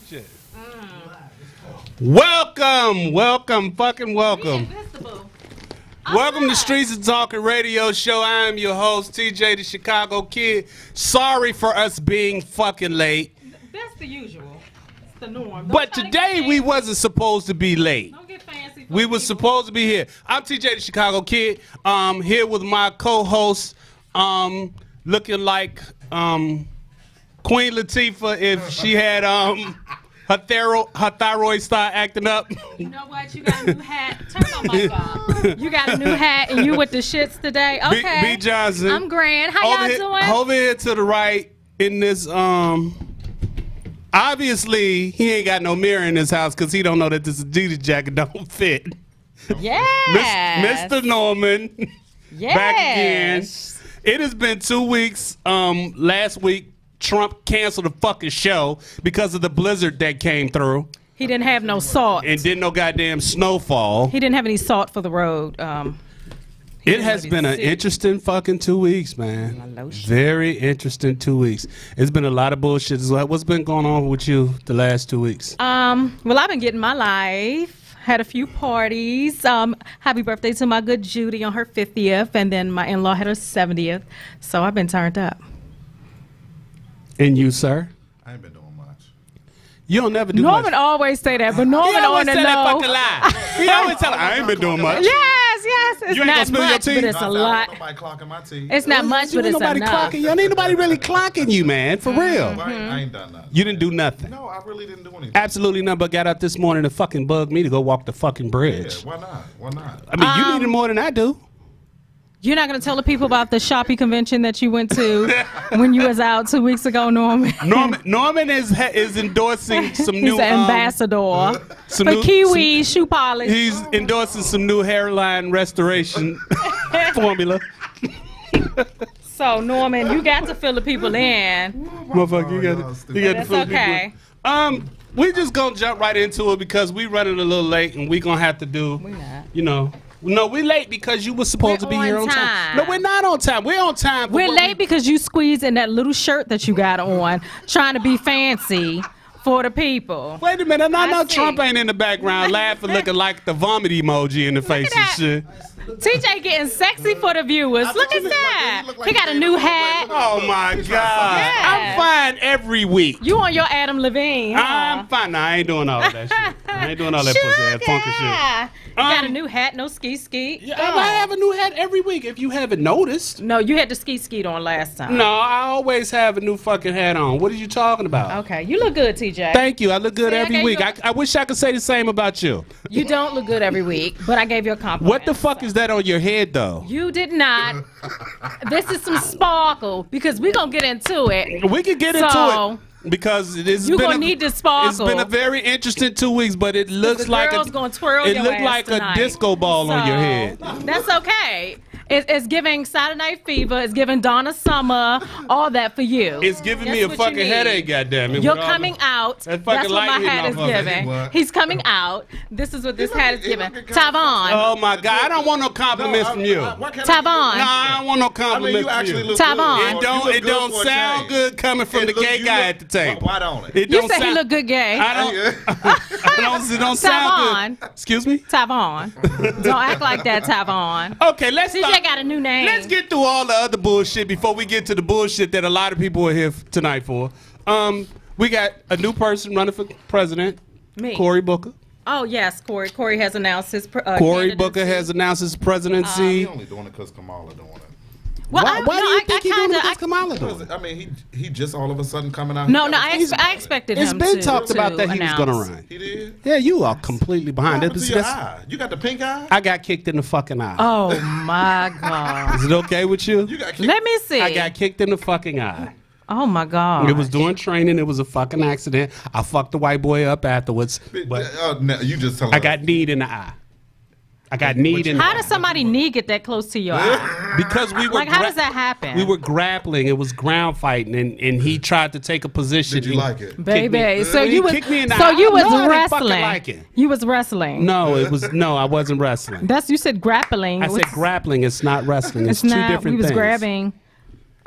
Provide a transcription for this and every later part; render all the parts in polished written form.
Shit. Welcome, fucking welcome. Welcome to Streetz and Talkin Radio Show. I am your host, TJ the Chicago Kid. Sorry for us being fucking late. That's the usual. It's the norm. But today we wasn't supposed to be late. Don't get fancy. We was supposed to be here. I'm TJ the Chicago Kid. Here with my co-host, looking like Queen Latifah if she had her thyroid start acting up. You know what? You got a new hat. Turn my mic off. You got a new hat and you with the shits today. Okay. B. Johnson. I'm grand. How y'all doing? Over here to the right in this obviously he ain't got no mirror in his house because he don't know that this Adidas jacket don't fit. Yes. Mr. Norman. Yes. Back again. It has been 2 weeks. Last week Trump canceled the fucking show because of the blizzard that came through. He didn't have no salt. And didn't no goddamn snowfall. He didn't have any salt for the road. It has been an interesting fucking 2 weeks, man. Very interesting 2 weeks. It's been a lot of bullshit. What's been going on with you the last 2 weeks? Well, I've been getting my life. Had a few parties. Happy birthday to my good Judy on her 50th, and then my in-law had her 70th. So I've been turned up. And you, sir? I ain't been doing much. You don't never do Norman much. always say that, but Norman He always on the say that low. fucking lie. He always tell I ain't been doing much. Yes, it's You ain't not gonna spill your much, tea? but it's a lot. Nobody clocking my tea. It's not much, but ain't it's nobody enough. clocking you. Ain't nobody really clocking you, man. For real. I ain't done nothing. You didn't do nothing. No, I really didn't do anything. Absolutely nothing. But got up this morning and fucking bugged me to go walk the fucking bridge. Yeah, why not? Why not? I mean, you needed more than I do. You're not going to tell the people about the Shopee convention that you went to when you was out 2 weeks ago, Norman? Norman is endorsing some He's new an ambassador for Kiwi shoe polish. He's endorsing some new hairline restoration formula. So Norman, you got to fill the people in. Motherfucker, you got to That's fill okay. people in. We just gonna jump right into it because we running a little late and we gonna have to do. We not. You know. No, we late because you were supposed to be here on time. No, we're not on time. We're on time. We're late because you squeezed in that little shirt that you got on, trying to be fancy for the people. Wait a minute. I know Trump ain't in the background laughing, looking like the vomit emoji in the face and shit. TJ getting sexy for the viewers. Look at that. He got a new hat. Oh, my God. Yeah. I'm fine every week. You on your Adam Levine, huh? I'm fine. No, I ain't doing all of that shit. I ain't doing all that pussy ass funky shit. You got a new hat, no ski. Yeah, I have a new hat every week if you haven't noticed. No, you had the ski on last time. No, I always have a new fucking hat on. What are you talking about? Okay, you look good, TJ. Thank you. I look good See, every week. I wish I could say the same about you. You don't look good every week, but I gave you a compliment. What the fuck is that on your head, though? You did not. This is some sparkle because we're going to get into it. We can get into it. Because you're gonna need the sparkle. It's been a very interesting 2 weeks, but it looks like a disco ball on your head. That's okay. It's giving Saturday Night Fever. It's giving Donna Summer. All that for you. It's giving me a fucking headache. Goddamn it! You're coming out. That's what my hat is giving. What? He's coming out. This is what this hat is giving. Tavon. Oh my God! I don't want no compliments from you. Tavon. No, I don't want no compliments from you. Tavon. It don't sound good coming from the gay guy at the table. Why don't it? You said he look good gay. It don't sound good. Excuse me? Tavon. Don't act like that, Tavon. Okay, let's CJ got a new name. Let's get through all the other bullshit before we get to the bullshit that a lot of people are here tonight for. We got a new person running for president. Me. Cory Booker. Oh, yes, Cory. Cory has announced his Cory Booker has announced his presidency. He's only doing it because Kamala doing it. Well, why do you think he's doing it because Kamala doing it? I mean, he just all of a sudden coming out. No, I expected him to. It's been talked about that he was going to run. He did? Yeah, you are completely behind it. Your eye? You got the pink eye? I got kicked in the fucking eye. Oh, my God. Is it okay with you? You got kicked. Let me see. I got kicked in the fucking eye. Oh, my God. It was doing training. It was a fucking accident. I fucked the white boy up afterwards. But no, you just tell I got kneed in the eye. I got kneed in the eye. How does somebody knee get that close to your eye? Because we were Like, how does that happen? We were grappling. It was ground fighting, and he tried to take a position. Did you like it? Baby, so He you was kicked me in the so eye. you was No, I didn't fucking wrestling. like it. You was wrestling. No, I wasn't wrestling. That's you said grappling. I said grappling. It's not wrestling. It's two not. different We was things. grabbing.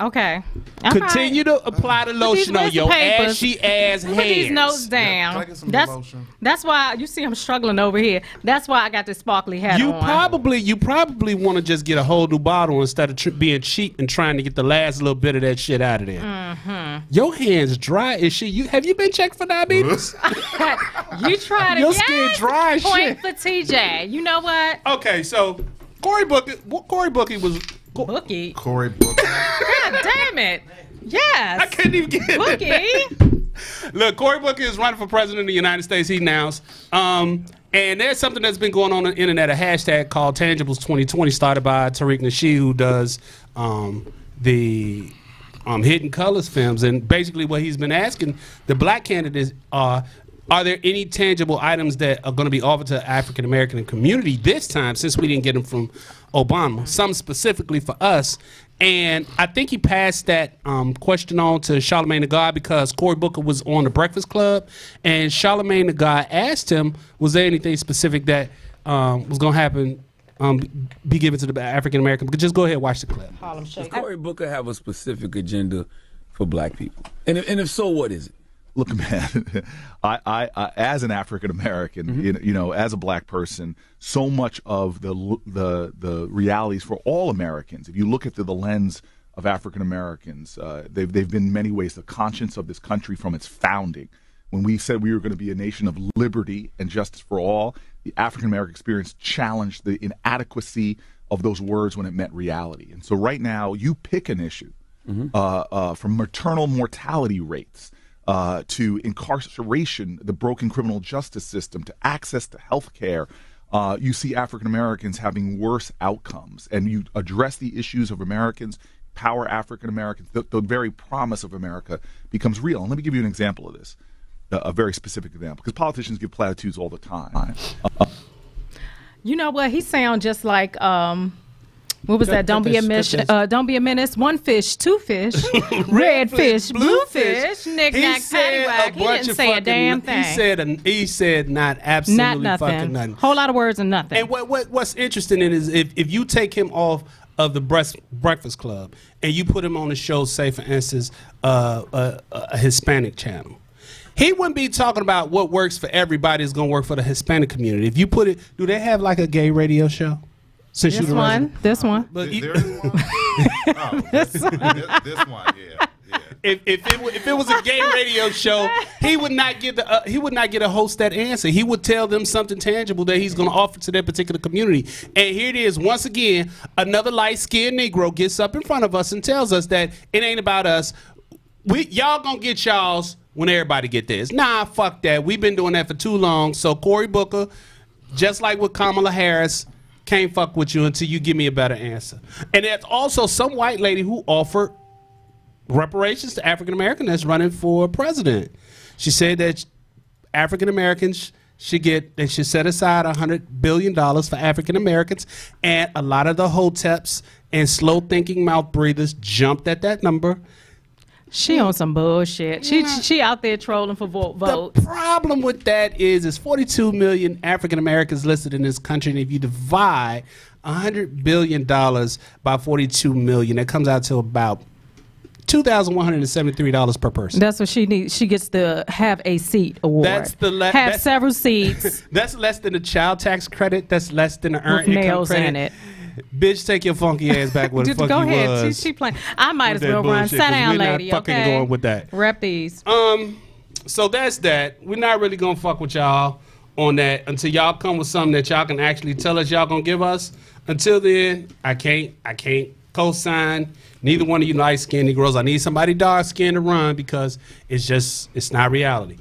Okay. Continue to apply the lotion on your ashy ass Put these hands. notes down. Can I get some lotion? That's why you see I'm struggling over here. That's why I got this sparkly hat You on. probably want to just get a whole new bottle instead of being cheap and trying to get the last little bit of that shit out of there. Mm-hmm. Your hands dry as shit. Have you been checked for diabetes? You tried to Your skin dry as point shit. for TJ. You know what? Okay, so Cory Booker was. Bookie. Cory Booker. God damn it. Yes. I couldn't even get it. Bookie. Look, Cory Booker is running for president of the United States. He announced. And there's something that's been going on the internet, a hashtag called Tangibles2020, started by Tariq Nasheed, who does the Hidden Colors films. And basically what he's been asking the black candidates are there any tangible items that are going to be offered to the African American community this time, since we didn't get them from Obama, some specifically for us? And I think he passed that question on to Charlamagne the God, because Cory Booker was on the Breakfast Club, and Charlamagne the God asked him, was there anything specific that was going to happen, be given to the African American? Just go ahead and watch the clip. Harlem Shake. Does Cory Booker have a specific agenda for black people? And if so, what is it? Look, man, I as an African American, you know, as a black person, so much of the realities for all Americans, if you look at the lens of African Americans, they've been in many ways the conscience of this country from its founding. When we said we were going to be a nation of liberty and justice for all, the African American experience challenged the inadequacy of those words when it met reality. And so right now, you pick an issue from maternal mortality rates to incarceration, the broken criminal justice system, to access to health care. You see African Americans having worse outcomes, and you address the issues of Americans, power African Americans, the very promise of America becomes real. And let me give you an example of this, a very specific example, because politicians give platitudes all the time. You know what? He sounds just like what was that? Don't be a menace. One fish, two fish, red fish, blue fish, knick knack paddywhack. He didn't say a damn thing. He said not absolutely not fucking nothing. nothing. Whole lot of words and nothing. And what's interesting is if you take him off of the Breakfast Club and you put him on the show, say for instance, a Hispanic channel, he wouldn't be talking about what works for everybody is going to work for the Hispanic community. If you put it, do they have like a gay radio show? Since this one, But There is one? Oh, this one, yeah. If it was a gay radio show, he would not get a host that answer. He would tell them something tangible that he's going to offer to their particular community. And here it is once again, another light-skinned Negro gets up in front of us and tells us that it ain't about us. Y'all gonna get y'all's when everybody get theirs. Nah, fuck that. We've been doing that for too long. So Cory Booker, just like with Kamala Harris, can't fuck with you until you give me a better answer. And there's also some white lady who offered reparations to African Americans that's running for president. She said that African Americans should set aside $100 billion for African Americans, and a lot of the hoteps and slow thinking mouth breathers jumped at that number. She on some bullshit. She out there trolling for votes. The problem with that is 42 million African Americans listed in this country, and if you divide $100 billion by 42 million, that comes out to about $2,173 per person. That's what she needs. She gets the Have a Seat award. Have several seats. That's less than the child tax credit. That's less than the earned income nails credit. in it. Bitch, take your funky ass back where the fuck Go you ahead. was. She playing. I might as well run. Sit down, lady. We're not fucking okay. going with that. Rep these. So that's that. We're not really gonna fuck with y'all on that until y'all come with something that y'all can actually tell us y'all gonna give us. Until then, I can't co-sign neither one of you light-skinned Negroes. I need somebody dark-skinned to run because it's not reality.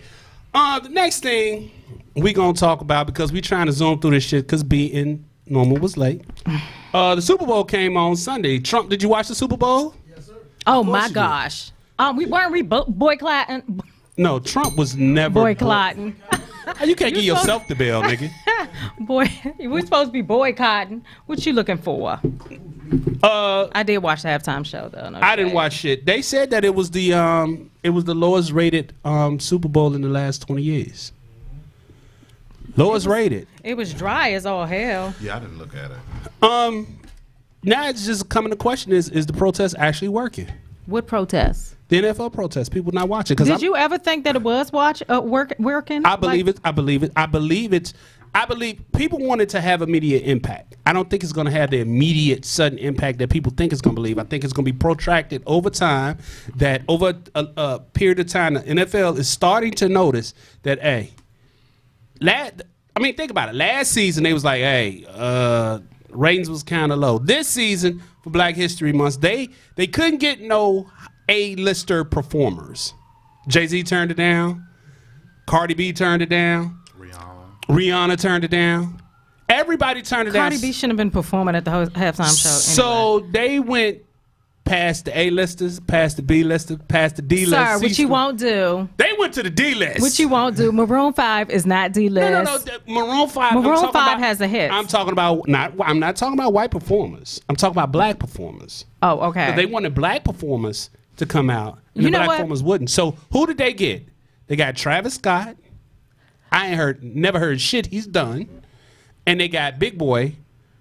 The next thing we gonna talk about, because we trying to zoom through this shit because being normal was late. The Super Bowl came on Sunday. Trump, did you watch the Super Bowl? Yes, sir. Oh my gosh. We weren't boycotting. No, Trump was never Boycotting. You can't give yourself the bill, nigga. Boy, we're supposed to be boycotting. What you looking for? I did watch the halftime show though. No I didn't shade. watch shit. They said that it was the lowest rated Super Bowl in the last 20 years. Lowest rated. It was dry as all hell. Yeah, I didn't look at it. Now it's just coming to question: is the protest actually working? What protests? The NFL protests. People not watching. Did you ever think that it was working? I believe it. I believe it. I believe it's. I believe people want it to have immediate impact. I don't think it's going to have the immediate sudden impact that people think it's going to believe. I think it's going to be protracted over time, that over a period of time, the NFL is starting to notice that, hey, think about it. Last season, they was like, hey, ratings was kind of low. This season, for Black History Month, they couldn't get no A-lister performers. Jay-Z turned it down. Cardi B turned it down. Rihanna turned it down. Everybody turned it down. Cardi B shouldn't have been performing at the halftime show. So they went past the A-listers, past the B-listers, past the D-list. Sir, what you won't do. They went to the D-list. What you won't do. Maroon 5 is not D-list. No. Maroon 5. Maroon 5 has a hit. I'm talking about I'm not talking about white performers. I'm talking about black performers. Oh, okay. They wanted black performers to come out, and the black performers wouldn't. So who did they get? They got Travis Scott. I never heard shit he's done. And they got Big Boy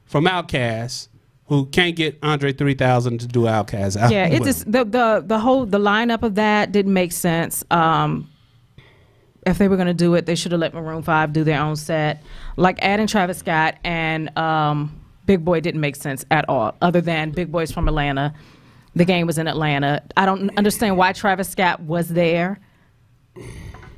from Outkast, who can't get Andre 3000 to do Outkast. Yeah, it just the lineup of that didn't make sense. If they were gonna do it, they should have let Maroon 5 do their own set. Like adding Travis Scott and Big Boy didn't make sense at all. Other than Big Boy's from Atlanta, the game was in Atlanta. I don't understand why Travis Scott was there.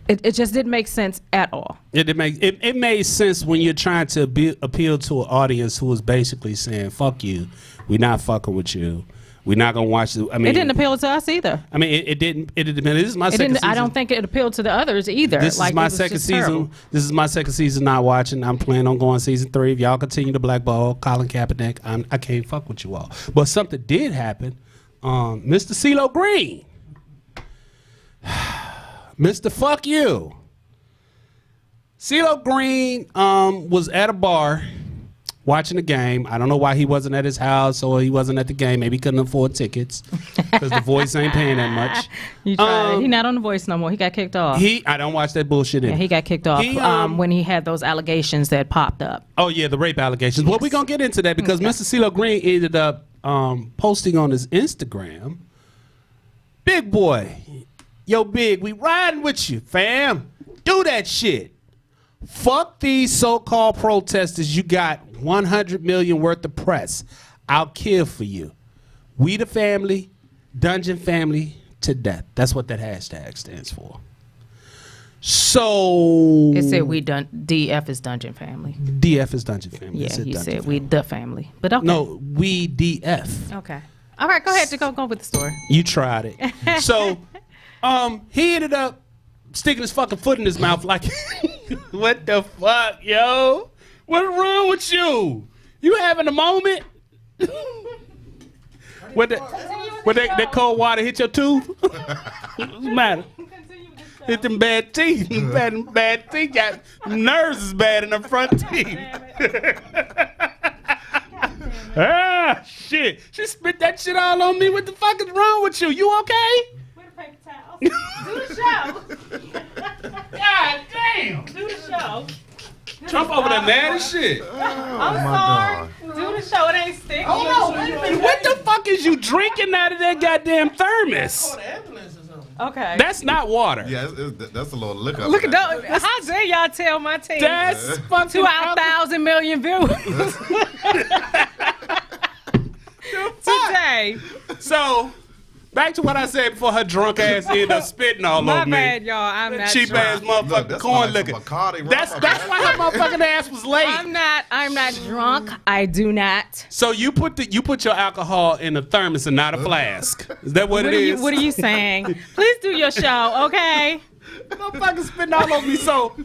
It just didn't make sense at all. It made sense when you're trying to appeal to an audience who was basically saying, fuck you, we're not fucking with you, we're not going to watch it. I mean, it didn't appeal to us either. I mean, it didn't. This is my second season. I don't think it appealed to the others either. This is my second season. Terrible. This is my second season not watching. I'm planning on going season 3. If y'all continue to blackball Colin Kaepernick, I can't fuck with you all. But something did happen. Mr. CeeLo Green. Mr. Fuck You. CeeLo Green was at a bar watching the game. I don't know why he wasn't at his house or he wasn't at the game. Maybe he couldn't afford tickets because the Voice ain't paying that much. He not on the Voice no more. He got kicked off. I don't watch that bullshit anymore. Yeah, he got kicked off when he had those allegations that popped up. Oh, yeah, the rape allegations. Yes. Well, we're going to get into that because Mr. CeeLo Green ended up posting on his Instagram, Big Boy, yo, Big, we riding with you, fam. Do that shit. Fuck these so-called protesters. You got 100 million worth of press. I'll kill for you. We the family, Dungeon family to death. That's what that hashtag stands for. So it said DF is Dungeon family. DF is Dungeon family. Yeah, he said we the family. But okay. No, we DF. Okay. All right, go ahead to go with the story. You tried it. So he ended up sticking his fucking foot in his mouth like, what the fuck, yo? What's wrong with you? You having a moment? When that cold water hit your tooth? What's the matter? Hit them bad teeth. Bad teeth. Got nerves is bad in the front teeth. Ah, shit. She spit that shit all on me. What the fuck is wrong with you? You okay? Paper towel. Do the show. God damn. Do the show. Trump over there mad as shit. I'm sorry. Do the show. It ain't sticky. Oh, no. What the fuck is you drinking out of that goddamn thermos? Okay. That's not water. Yeah, that's a little liquor. Look at that. How dare y'all tell my team? That's fucking to our 1,000 million viewers today. So, back to what I said before her drunk ass ended up spitting all over me. My bad, y'all. I'm not cheap drunk. ass motherfucking corn liquor. That's why her motherfucking ass was late. I'm not drunk. I do not. So you put your alcohol in a thermos and not a flask. Is that what it is? What are you saying? Please do your show, okay? Motherfucking spitting all over me. So,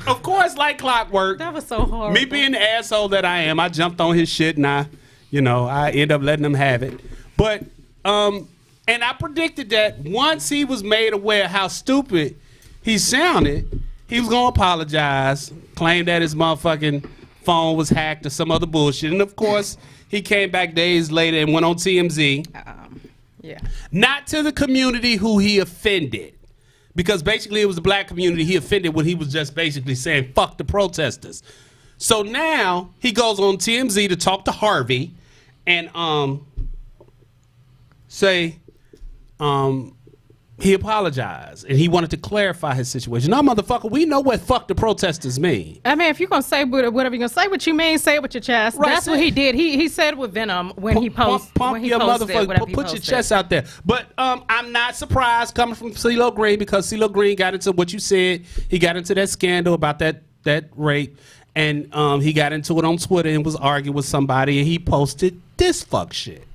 of course, like clockwork. That was so horrible. Me being the asshole that I am, I jumped on his shit and I end up letting him have it. But, and I predicted that once he was made aware how stupid he sounded, he was going to apologize, claim that his motherfucking phone was hacked or some other bullshit. And, of course, he came back days later and went on TMZ. Yeah. Not to the community who he offended. Because basically it was the black community he offended when he was just basically saying, fuck the protesters. So now he goes on TMZ to talk to Harvey and say, he apologized and he wanted to clarify his situation. Now, motherfucker, we know what fuck the protesters mean. I mean, if you're gonna say whatever you're gonna say, what you mean, say it with your chest. Right, That's what he did. He said with Venom when he posted. Pump your motherfucker, put your chest out there. But I'm not surprised coming from CeeLo Green, because CeeLo Green got into what you said. He got into that scandal about that rape, and he got into it on Twitter and was arguing with somebody, and he posted this fuck shit.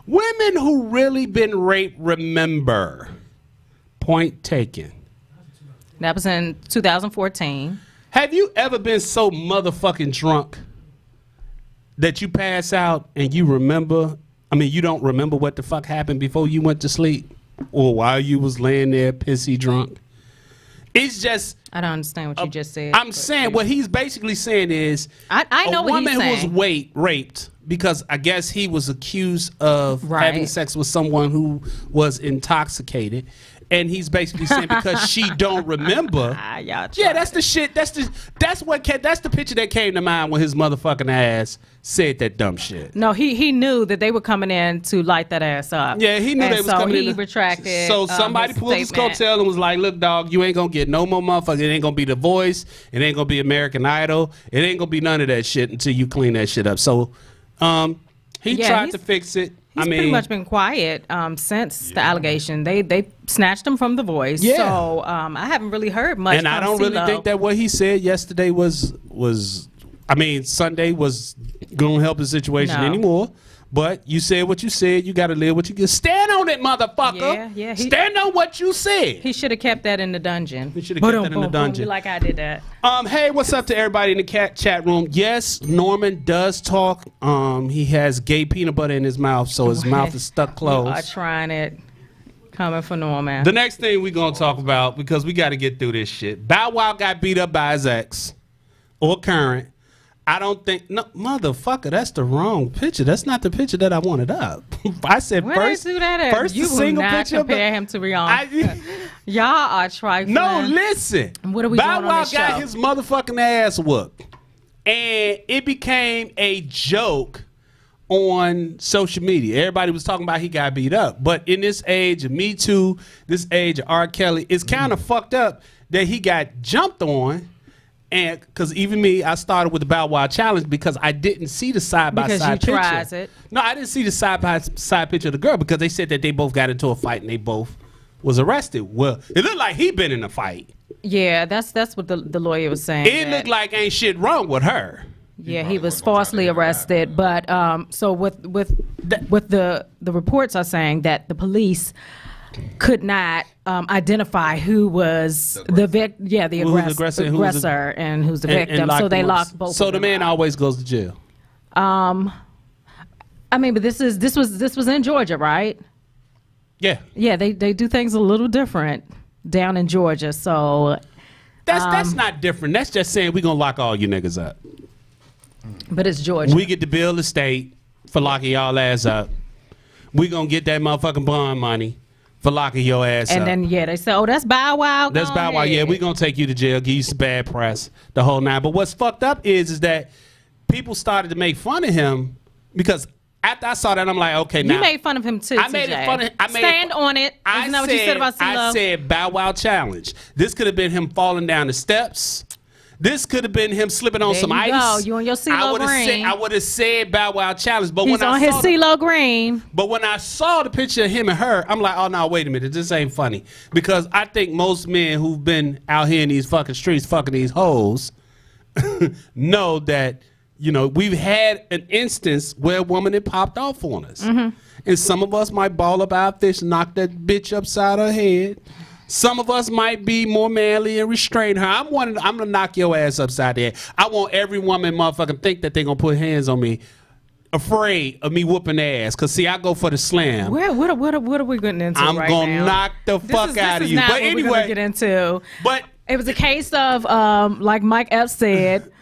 Women who really been raped remember. Point taken. That was in 2014. Have you ever been so motherfucking drunk that you pass out and you remember? I mean, you don't remember what the fuck happened before you went to sleep, or while you was laying there pissy drunk? It's just, I don't understand what you just said. I'm saying what he's basically saying is, I know what he's saying. A woman who was raped because I guess he was accused of having sex with someone who was intoxicated, and he's basically saying because she don't remember. Yeah, that's the shit. That's the picture that came to mind when his motherfucking ass said that dumb shit. No, he knew that they were coming in to light that ass up. Yeah, he knew they was coming in. So he retracted. So somebody pulled his coattail and was like, "Look, dog, you ain't gonna get no more motherfucker. It ain't gonna be The Voice. It ain't gonna be American Idol. It ain't gonna be none of that shit until you clean that shit up." So he tried to fix it. He's pretty much been quiet since the allegation. They snatched him from The Voice. Yeah. So I haven't really heard much. And I don't really think that what he said yesterday was. I mean, Sunday was gonna help the situation anymore. But you said what you said. You got to live what you get. Stand on it, motherfucker. Yeah. Stand on what you said. He should have kept that in the dungeon. He should have kept that in the dungeon. Like I did that. Hey, what's up to everybody in the chat room? Yes, Norman does talk. He has gay peanut butter in his mouth, so his mouth is stuck closed. You are trying it. Coming for Norman. The next thing we're gonna talk about, because we got to get through this shit. Bow Wow got beat up by his ex or current. I don't think, no, motherfucker, that's the wrong picture. That's not the picture that I wanted up. I said Where first, do that first you the single will not picture. Compare him to Rihanna. Y'all are trifling. No, listen. What are we Bow doing Wow on this got show? his motherfucking ass whooped, and it became a joke on social media. Everybody was talking about he got beat up, but in this age of Me Too, this age of R. Kelly, it's kind of fucked up that he got jumped on. And because even me, I started with the Bow Wow challenge because I didn't see the side by side picture. Because you tried it. No, I didn't see the side by side picture of the girl because they said that they both got into a fight and they both was arrested. Well, it looked like he been in a fight. Yeah, that's what the lawyer was saying. It looked like ain't shit wrong with her. Yeah, he was falsely arrested. But so with the reports are saying that the police could not identify who was the aggressor and who's the victim. So they locked both. So the man always goes to jail. I mean, but this was in Georgia, right? Yeah. Yeah, they do things a little different down in Georgia. So that's not different. That's just saying we're gonna lock all you niggas up. But it's Georgia. We get to bill the state for locking y'all ass up. We gonna get that motherfucking bond money for locking your ass up. And then, they say, oh, that's Bow Wow. That's Bow Wow. Yeah, we going to take you to jail, give you some bad press, the whole nine. But what's fucked up is that people started to make fun of him because after I saw that, I'm like, okay, now. You made fun of him, too, I made it fun of him. Stand on it. Isn't that what you said about CeeLo? I said Bow Wow challenge. This could have been him falling down the steps. This could have been him slipping on some ice. You on your CeeLo Green. I would have said Bow Wow challenge, but He's on his CeeLo Green. But when I saw the picture of him and her, I'm like, oh no, wait a minute, this ain't funny. Because I think most men who've been out here in these fucking streets fucking these hoes know that, we've had an instance where a woman had popped off on us. Mm-hmm. And some of us might ball up our fish and knock that bitch upside her head. Some of us might be more manly and restrain her. I'm gonna knock your ass upside the head. I want every woman motherfucking think that they gonna put hands on me, afraid of me whooping their ass. Cause see, I go for the slam. What are we getting into I'm right gonna now? knock the fuck out of you. Not But what anyway, we're gonna get into. But it was a case of like Mike Ep said.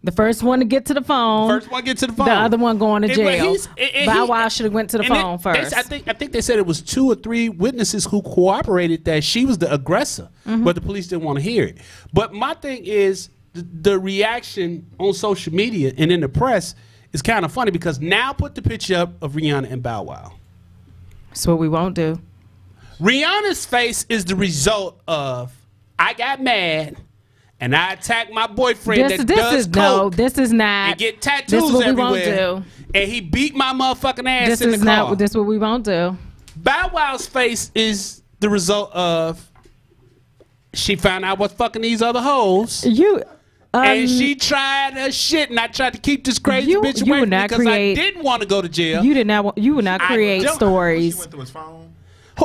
The first one to get to the phone. The other one going to jail. Bow Wow should have went to the phone first. I think they said it was 2 or 3 witnesses who cooperated that she was the aggressor, but the police didn't want to hear it. But my thing is the reaction on social media and in the press is kind of funny because now put the picture up of Rihanna and Bow Wow. That's what we won't do. Rihanna's face is the result of I got mad and I attacked my boyfriend that does coke. No, this is not. And get tattoos this is what everywhere. We won't do. And he beat my motherfucking ass This in the is car. not. This is what we won't do. Bow Wow's face is the result of she found out what's fucking these other hoes. And she tried her shit, and I tried to keep this crazy bitch away from me because I didn't want to go to jail. You did not. You would not create stories. She went through his phone.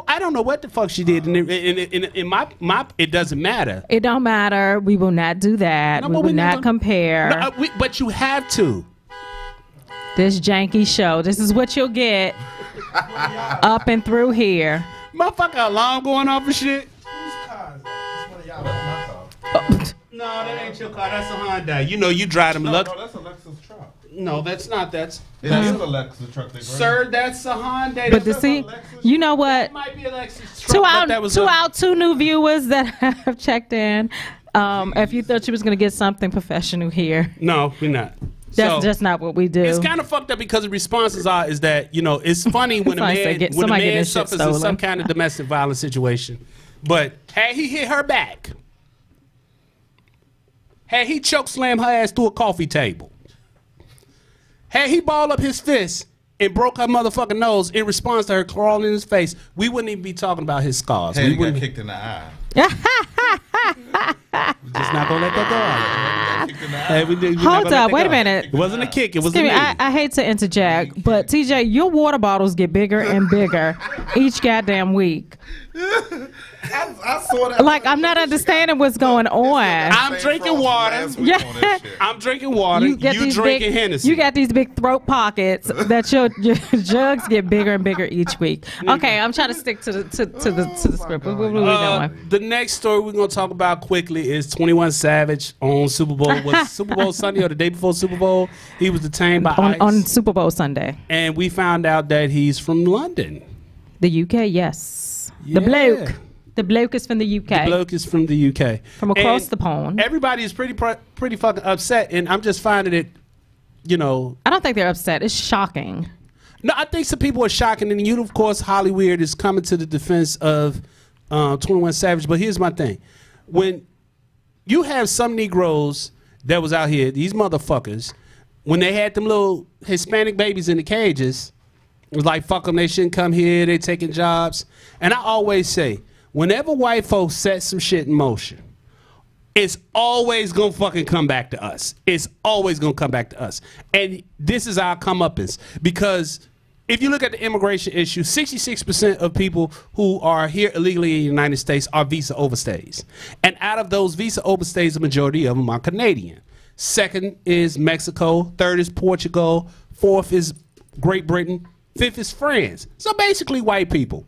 I don't know what the fuck she did. In my it doesn't matter. It don't matter. We will not do that. No, we will not compare. No, but you have to. This janky show. This is what you'll get up and through here. Motherfucker, alarm going off and shit. Whose car is that? That's one of y'all. That's my car. No, that ain't your car. That's a Hyundai. You know you drive them. No, that's Alexa's truck. No, that's not. That's It is Alexa's truck. Sir, that's a Hyundai. But to see, you know what? It might be Alexa's truck. Two new viewers that have checked in. If you thought you was gonna get something professional here, no, we're not. That's just not what we do. It's kind of fucked up because the responses is that it's funny when a man suffers in some kind of domestic violence situation, but had he hit her back, had he choke slammed her ass through a coffee table, had he balled up his fist and broke her motherfucking nose in response to her crawling in his face, we wouldn't even be talking about his scars. Hey, We he got wouldn't. kicked in the eye. We're just not gonna let that go. Hey, Hold up, wait a minute. It wasn't a kick. It was a Excuse knee. me, I hate to interject, but TJ, your water bottles get bigger and bigger each goddamn week. I saw that. Like, I'm not understanding what's going on. I'm drinking water. Yeah. I'm drinking water. You drinking Hennessy. You got these big throat pockets that your jugs get bigger and bigger each week. Okay, I'm trying to stick to the script. What are we doing? The next story we're gonna talk about quickly is 21 Savage on Super Bowl. Was Super Bowl Sunday or the day before Super Bowl? He was detained by ICE. On Super Bowl Sunday. And we found out that he's from London. The UK, yes. Yeah. The bloke is from the UK. The bloke is from the UK. From across the pond. Everybody is pretty fucking upset, and I'm just finding it, I don't think they're upset. It's shocking. No, I think some people are shocking, and you, of course, Hollyweird is coming to the defense of 21 Savage. But here's my thing: when you have some Negroes that was out here, these motherfuckers, when they had them little Hispanic babies in the cages, it was like, fuck them, they shouldn't come here, they taking jobs. And I always say, whenever white folks set some shit in motion, it's always gonna fucking come back to us. It's always gonna come back to us. And this is our comeuppance. Because if you look at the immigration issue, 66% of people who are here illegally in the United States are visa overstays. And out of those visa overstays, the majority of them are Canadian. Second is Mexico. Third is Portugal. Fourth is Great Britain. Fifth is France. So basically white people.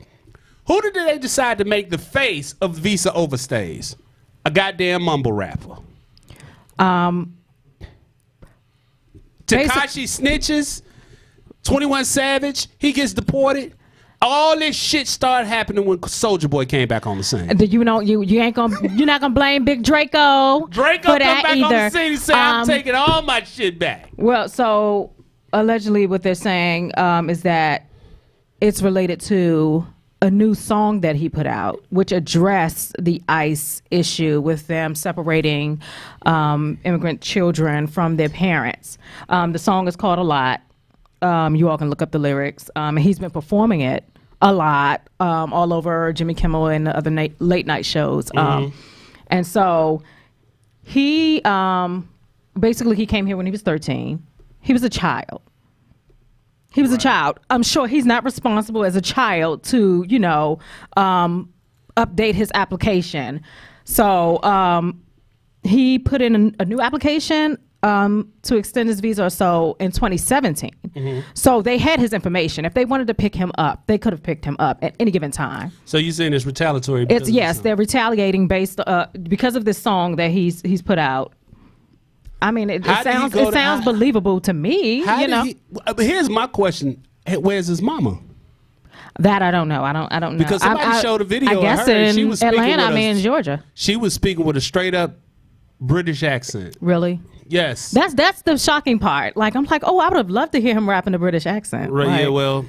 Who did they decide to make the face of visa overstays? A goddamn mumble rapper. Tekashi snitches. 21 Savage, he gets deported. All this shit started happening when Soulja Boy came back on the scene. You're not gonna blame Big Draco. Draco come back on the scene and say, I'm taking all my shit back. Well, so allegedly what they're saying is that it's related to a new song that he put out, which addressed the ICE issue with them separating immigrant children from their parents. The song is called A Lot. You all can look up the lyrics. He's been performing it a lot all over Jimmy Kimmel and other late night shows. And so he basically he came here when he was 13. He was a child. He was a child. I'm sure he's not responsible as a child to, update his application. So he put in a new application to extend his visa or so in 2017. So they had his information. If they wanted to pick him up, they could have picked him up at any given time. So you're saying it's retaliatory? Yes, they're retaliating based because of this song that he's put out. I mean, it sounds believable to me. But here's my question: where's his mama? That I don't know. I don't know. Because somebody showed a video. I guess of her, in she was Atlanta. In Georgia. She was speaking with a straight up British accent. Really? Yes. That's the shocking part. Like I'm like, oh, I would have loved to hear him rap in a British accent. Right. Like, yeah. Well,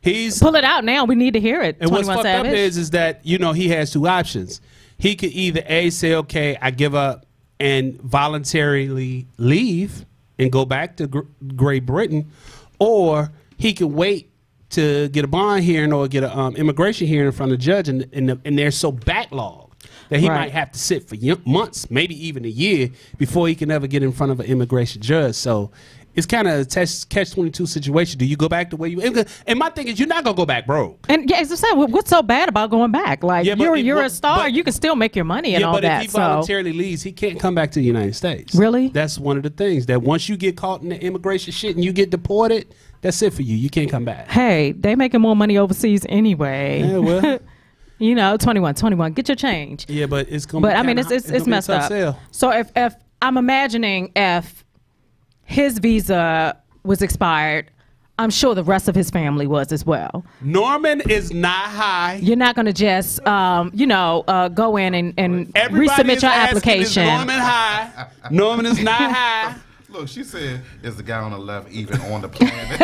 Pull it out now. We need to hear it. And what's 21 fucked up Savage. is that, you know, he has two options. He could either A, say, okay, I give up and voluntarily leave and go back to Great Britain, or he could wait to get a bond hearing or get an immigration hearing in front of the judge, and they're so backlogged that he might have to sit for months, maybe even a year, before he can ever get in front of an immigration judge. So it's kind of a catch-22 situation. Do you go back the way you? And my thing is, you're not gonna go back broke. And yeah, as I said, what's so bad about going back? Like, you're a star, you can still make your money and all that. Yeah, but if he voluntarily leaves, he can't come back to the United States. Really? That's one of the things, that once you get caught in the immigration shit and you get deported, that's it for you. You can't come back. Hey, they making more money overseas anyway. Yeah, well. You know, 21, get your change. Yeah, but it's gonna. But I mean, it's messed up. Sale. So if I'm imagining if his visa was expired, I'm sure the rest of his family was as well. Norman is not high. You're not going to just, go in and resubmit your application. Is Norman high? Norman is not high. Look, she said, "Is the guy on the left even on the planet?"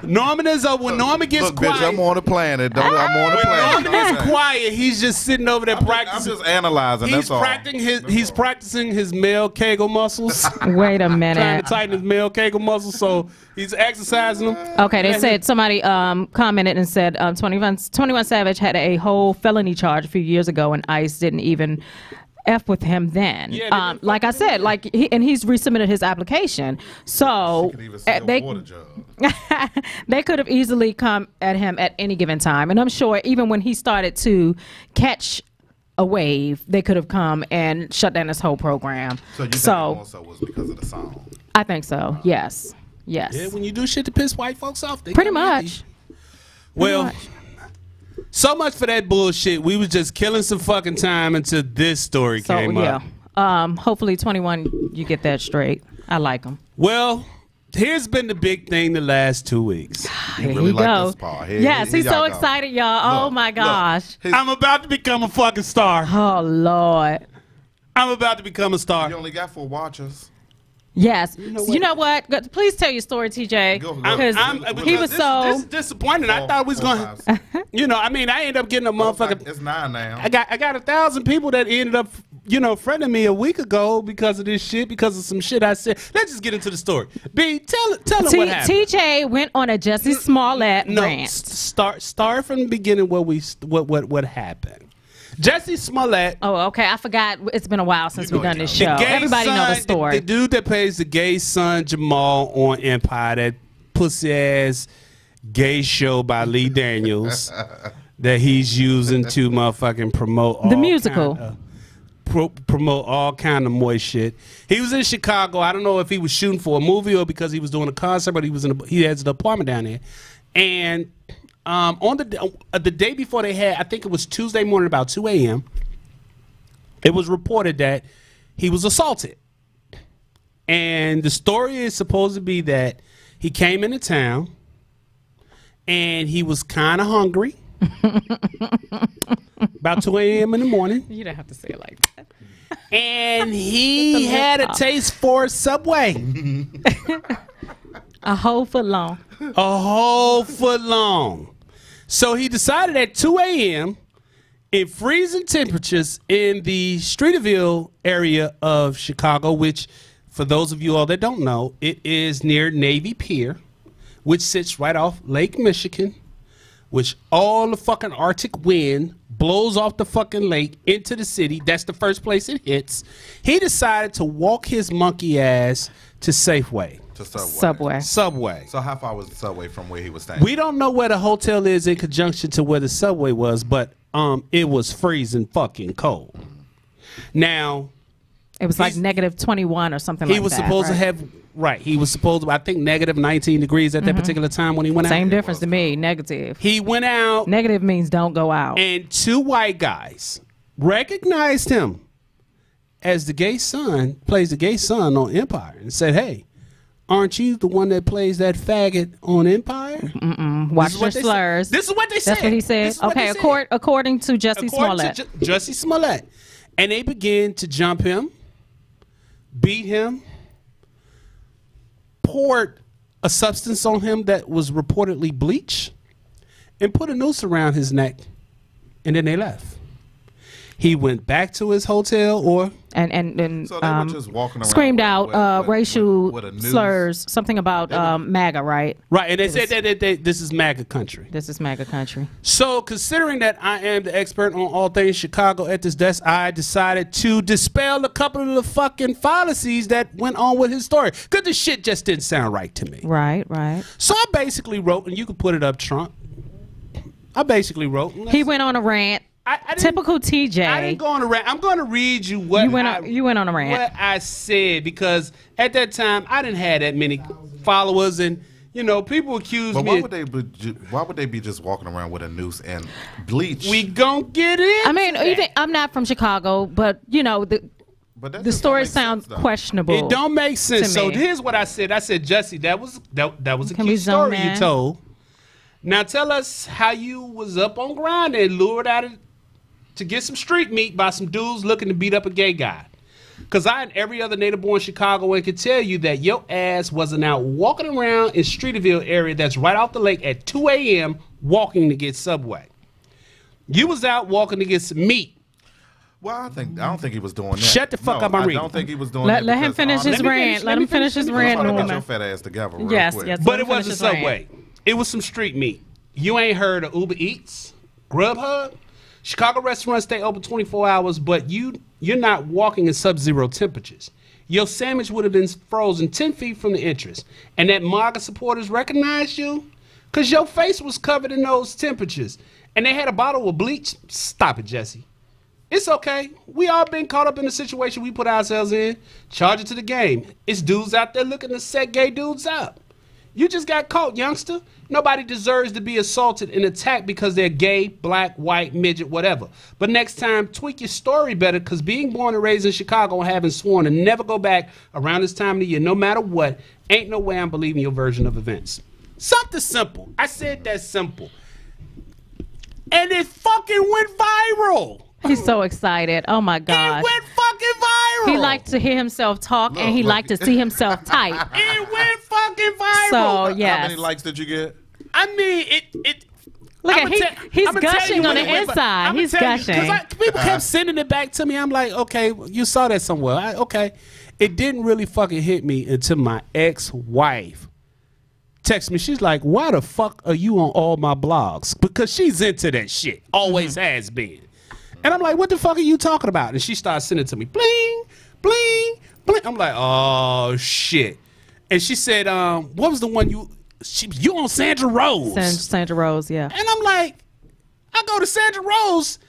Norman is when Norman gets Look, quiet. bitch, I'm on the planet. I'm on the When planet. Norman is quiet, he's just sitting over there practicing. I'm just analyzing. He's that's all. He's practicing his male Kegel muscles. Wait a Trying minute. to tighten his male Kegel muscles, so he's exercising them. Okay, they said somebody commented and said 21 Savage had a whole felony charge a few years ago, and ICE didn't even F with him then. Yeah, like I said, he's resubmitted his application. So She could even steal a water jug. they could have easily come at him at any given time. And I'm sure even when he started to catch a wave, they could have come and shut down this whole program. So you think it also was because of the song? I think so. Yes. Yes. Yeah, when you do shit to piss white folks off, they Pretty come at much. you. Well, so much for that bullshit. We was just killing some fucking time until this story came up. Hopefully 21, you get that straight. I like him. Well, here's been the big thing the last 2 weeks. Here really you like go. this part. Yes, he's so excited, y'all. Oh my gosh. I'm about to become a fucking star. Oh Lord. I'm about to become a star. You only got 4 watchers. Yes. You know what? Please tell your story, TJ. Go. He was This is disappointing. I thought we was going to, I ended up getting a motherfucker. It's 9 now. I got 1,000 people that ended up, friending me a week ago because of this shit, because of some shit I said. Let's just get into the story. B, tell them what happened. TJ went on a Jussie Smollett rant. Start from the beginning where what happened. Jussie Smollett. Oh, okay. I forgot. It's been a while since we've done this show. Everybody know the story. The dude that plays the gay son Jamal on Empire, that pussy ass gay show by Lee Daniels that he's using to motherfucking promote all the musical. Promote all kind of moist shit. He was in Chicago. I don't know if he was shooting for a movie or because he was doing a concert, but he has an apartment down there. And on the day before they had, I think it was Tuesday morning about 2 a.m., it was reported that he was assaulted. And the story is supposed to be that he came into town and he was kind of hungry. About 2 a.m. in the morning. You don't have to say it like that. And he had a taste for Subway. A whole foot long. A whole foot long. So he decided at 2 a.m. in freezing temperatures in the Streeterville area of Chicago, which, for those of you all that don't know, it is near Navy Pier, which sits right off Lake Michigan, which all the fucking Arctic wind blows off the fucking lake into the city. That's the first place it hits. He decided to walk his monkey ass to Safeway. To Subway. Subway. So how far was the Subway from where he was staying? We don't know where the hotel is in conjunction to where the Subway was, but it was freezing fucking cold. Now, it was like negative 21 or something like that. He was supposed to have, he was supposed to, I think, negative 19 degrees at that particular time when he went out. Same difference to me, negative. He went out. Negative means don't go out. And 2 white guys recognized him as the gay son, plays the gay son on Empire, and said, hey, aren't you the one that plays that faggot on Empire? Watch your slurs. This is what they said. That's what he said. Okay, according to Jussie Smollett. Jussie Smollett. And they began to jump him, beat him, poured a substance on him that was reportedly bleach and put a noose around his neck, and then they left. He went back to his hotel and So they were just walking around screamed out with racial with a noose. slurs, something about MAGA, right? Right, and they said that this is MAGA country. This is MAGA country. So, considering that I am the expert on all things Chicago at this desk, I decided to dispel a couple of the fucking fallacies that went on with his story. Because the shit just didn't sound right to me. Right, right. So, I basically wrote, and you can put it up, Trump. I basically wrote. He went on a rant. Typical TJ. I didn't go on a rant. I'm going to read you what you went on a rant. What I said, because at that time I didn't have that many followers, and you know people accuse But me. why would they be just walking around with a noose and bleach? We gon' get in. I mean, even, I'm not from Chicago, but you know the story sounds questionable. It don't make sense. So me. here's what I said. I said, Jesse, that was a Can we cute zone story you in? told. Now tell us how you was up on grind and lured out to get some street meat by some dudes looking to beat up a gay guy. Because I and every other native-born Chicagoan can tell you that your ass wasn't out walking around in Streeterville area that's right off the lake at 2 a.m. walking to get Subway. You was out walking to get some meat. Well, I don't think he was doing that. Shut the fuck up, I'm reading. I don't think he was doing that. Let him finish his rant. Let him finish his rant, Get your Norman. fat ass together real Yes, quick. yes. But let it him finish wasn't his rant. Subway. It was some street meat. You ain't heard of Uber Eats, Grubhub? Chicago restaurants stay open 24 hours, but you're not walking in sub-zero temperatures. Your sandwich would have been frozen 10 feet from the entrance. And that MAGA supporters recognized you because your face was covered in those temperatures. And they had a bottle of bleach. Stop it, Jesse. It's okay. We all been caught up in the situation we put ourselves in. Charge it to the game. It's dudes out there looking to set gay dudes up. You just got caught, youngster. Nobody deserves to be assaulted and attacked because they're gay, black, white, midget, whatever. But next time, tweak your story better, because being born and raised in Chicago and having sworn to never go back around this time of the year, no matter what, ain't no way I'm believing your version of events. Something simple. I said that simple. And it fucking went viral. He's so excited. Oh my gosh. It went fucking viral. He liked to hear himself talk, and he liked to see himself type. It went fucking viral. So yes. How many likes did you get? I mean, it. Look I'ma at he's I'ma tell gushing you on when the it went inside. I'ma He's tell you, gushing. 'cause people kept sending it back to me. I'm like, okay, you saw that somewhere. Okay. It didn't really fucking hit me until my ex-wife texted me. She's like, why the fuck are you on all my blogs? Because she's into that shit. Always has been. And I'm like, what the fuck are you talking about? And she started sending it to me. Bling, bling, bling. I'm like, oh, shit. And she said, what was the one you on Sandra Rose? Sandra Rose, yeah. And I'm like, I go to Sandra Rose,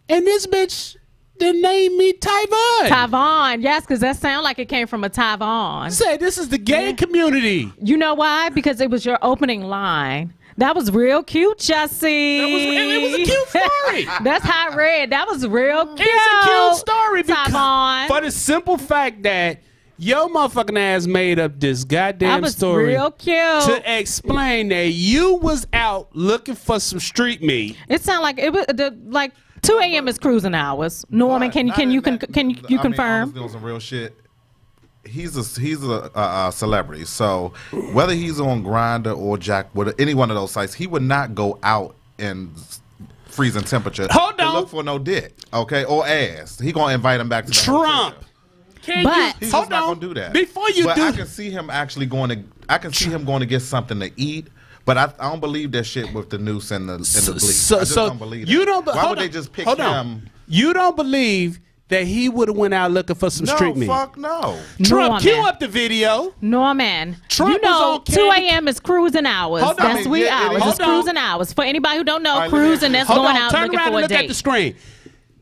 and this bitch then named me Tyvon. Tyvon, yes, because that sounded like it came from a Tyvon. Say, this is the gay community. You know why? Because it was your opening line. That was real cute, Jesse. It was a cute story. That's how I read. That was real cute. It's a cute story Tyvon. for the simple fact that your motherfucking ass made up this goddamn That was story real cute. to explain that you was out looking for some street meat. It sounded like it was like 2 a.m. is cruising hours. Norman, can you confirm? Honestly, on some real shit. He's a celebrity, so whether he's on Grindr or Jack, with any one of those sites, he would not go out in freezing temperature Hold to on. look for no dick, okay, or ass. He gonna invite him back to the Trump. hotel. He's Hold just not on. gonna do that. Before you but do, I can see him actually going to. I can see him going to get something to eat. But I don't believe that shit with the noose and the bleach. I just don't believe you that. don't. Why hold would on, they just pick hold him? on. You don't believe that he would have went out looking for some street meat? No, fuck no. Trump, Norman. cue up the video. Norman, Trump you know, was on 2 a.m. is cruising hours. Hold on. That's sweet Yeah, it hours. is. It's Hold on. cruising hours. For anybody who don't know, All right, let me cruising, ask that's you going Hold on, out turn looking around for and a look at date. the screen.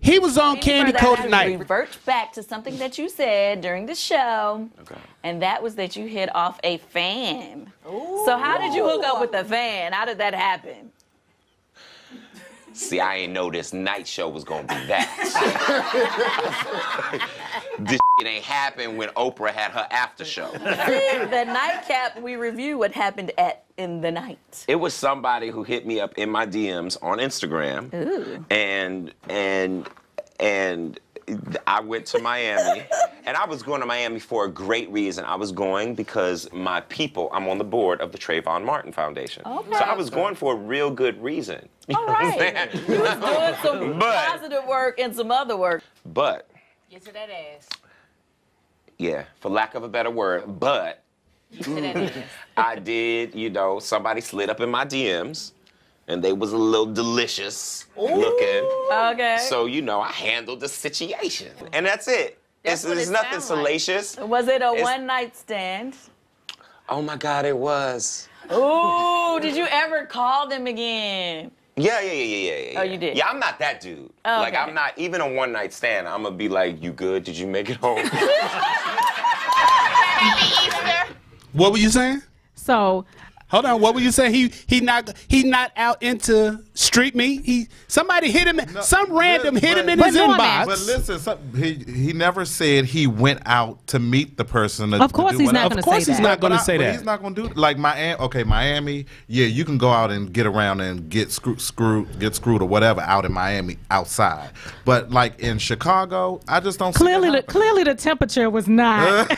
He was on Candy Coated Further, Night. revert back to something that you said during the show, and that was that you hit off a fan. So how did you hook up with the fan? How did that happen? See, I ain't know this night show was gonna be that. This shit ain't happened when Oprah had her after show. See, the nightcap we review what happened in the night. It was somebody who hit me up in my DMs on Instagram. Ooh. And I went to Miami And I was going to Miami for a great reason. I was going because my people, I'm on the board of the Trayvon Martin Foundation. Okay. So I was going for a real good reason. You All know what I'm right. saying? You was doing some positive work and some other work. But, Get to that ass. yeah, for lack of a better word, but Get to that ass. I did, you know, somebody slid up in my DMs and they was a little delicious looking. Okay. So, you know, I handled the situation. And that's it. That's what It's it nothing sound like. salacious. Was it a one-night stand? Oh my God, it was. Ooh, did you ever call them again? Yeah. Oh, you did? Yeah, I'm not that dude. Oh, Like, okay. I'm not, even a one-night stand, I'm gonna be like, you good? Did you make it home? What were you saying? So Hold on, what were you saying? He not out into street meat. Somebody hit him. Some random hit him in his inbox. But listen, he never said he went out to meet the person. Of course he's not going to say that. Of course he's not going to say But that. he's not going to do it. Like Miami. Yeah, you can go out and get around and get screwed or whatever out in Miami outside. But like in Chicago, I just don't. Clearly, see it clearly the temperature was not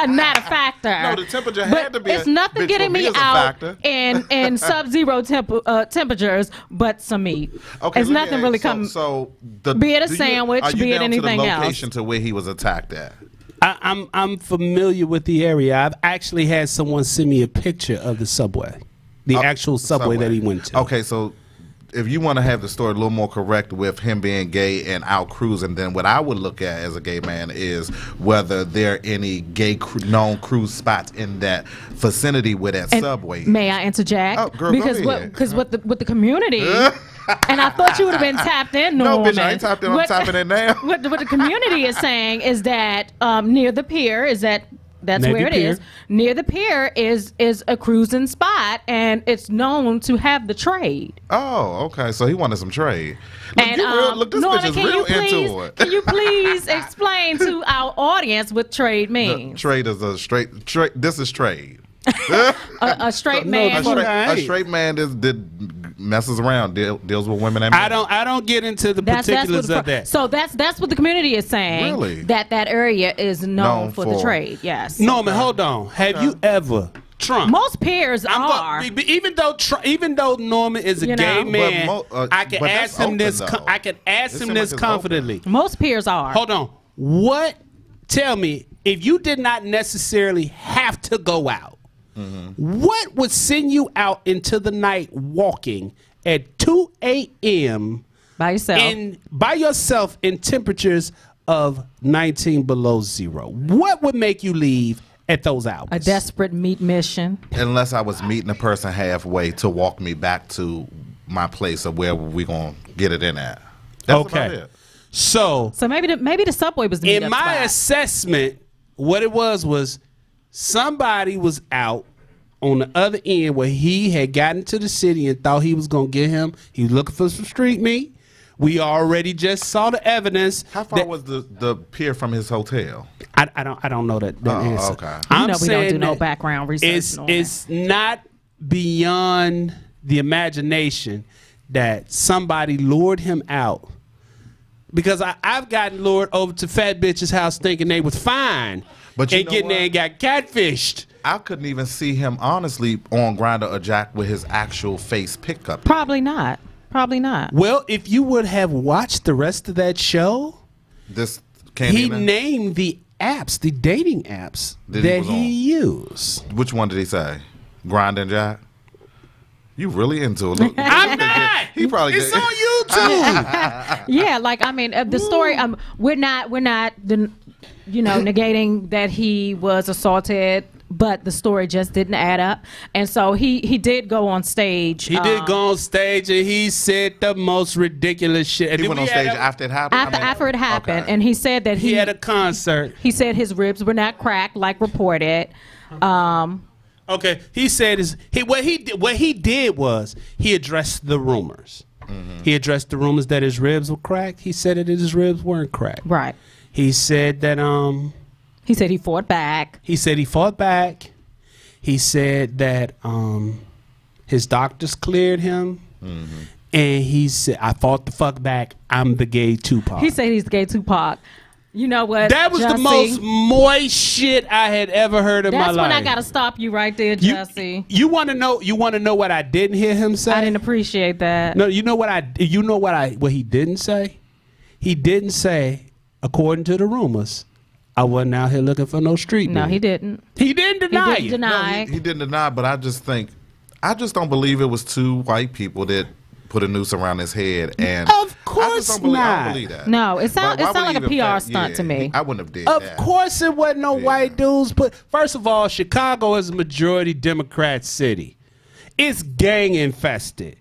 not a factor. No, the temperature But had to be. It's nothing bitch, getting for me is a out factor. in sub-zero temperatures, but some meat. Okay, it's let me nothing ask- really coming. So be it a do you- sandwich, are you be it down to the anything else. location to where he was attacked at. I'm familiar with the area. I've actually had someone send me a picture of the subway, the actual subway that he went to. Okay, so if you want to have the story a little more correct with him being gay and out cruising, then what I would look at as a gay man is whether there are any gay known cruise spots in that vicinity with that And subway. May I interject? Oh, girl, because go ahead. with the community, and I thought you would have been tapped in. No, Norman. bitch, I ain't tapped in. I'm tapping in now. What the community is saying is that near the pier is that. That's Navy where it Pier. is. Near the pier is a cruising spot, and it's known to have the trade. Oh, okay. So he wanted some trade. Look, And look, this Norman, bitch is real into it. can you please explain to our audience what trade The means? trade is a straight trade. This is trade. A straight No, man. the who- fuck A straight man messes around, deals with women and men. I don't get into the That's particulars what of that. So that's what the community is saying. Really? That area is known for the for- trade. Yes. Norman, hold on. Have you ever Trump? Most peers are. Even though Norman is a You gay know. man, But I can but ask that's him this. open, though. I can ask This him seem this like it's confidently. Most peers are. Hold on. What? Tell me, if you did not necessarily have to go out, what would send you out into the night walking at 2 a.m. By yourself. by yourself in temperatures of 19 below zero? What would make you leave at those hours? A desperate meat mission. Unless I was meeting a person halfway to walk me back to my place of where we gonna get it in at. That's about Okay. it. So So maybe the subway was the in meetup my spot. assessment, what it was somebody was out on the other end where he had gotten to the city and thought he was going to get him. He was looking for some street meat. We already just saw the evidence. How far was the pier from his hotel? I don't know that answer. okay. You I'm know we don't saying do no that background research. Norman. It's not beyond the imagination that somebody lured him out. Because I've gotten lured over to fat bitch's house thinking they was fine, But you and know getting there what? and got catfished. I couldn't even see him honestly on Grindr or Jack with his actual face pickup. Probably not. Probably not. Well, if you would have watched the rest of that show, This can't he even. named the apps, the dating apps That he that was he on. used. Which one did he say? Grind and Jack. You really into it? Look, I'm not. He probably It's did. on YouTube. Yeah, like I mean, the story. We're not negating that he was assaulted, but the story just didn't add up, and so he did go on stage. He did go on stage and he said the most ridiculous shit. And He then went on we had stage a- after it happened. after it happened, okay. and he said that He had a concert. he said his ribs were not cracked like reported. Okay, he said what he did was he addressed the rumors. He addressed the rumors that his ribs were cracked. He said that his ribs weren't cracked. Right. He said that He said he fought back. he fought back. He said that his doctors cleared him. And he said, I fought the fuck back. I'm the gay Tupac. He said he's gay Tupac. You know what? That was the most moist shit I had ever heard in my life. That's when I gotta stop you right there, Jesse. You want to know? You want to know what I didn't hear him say? I didn't appreciate that. No, you know what what he didn't say? He didn't say, according to the rumors, I wasn't out here looking for no street. No, he didn't. He didn't deny. He didn't deny. No, he didn't deny, but I just don't believe it was two white people that put a noose around his head. And of course I don't believe that. No, it sounds like a PR stunt to me. I wouldn't have did that. Of course it wasn't no white dudes. But first of all, Chicago is a majority Democrat city. It's gang infested.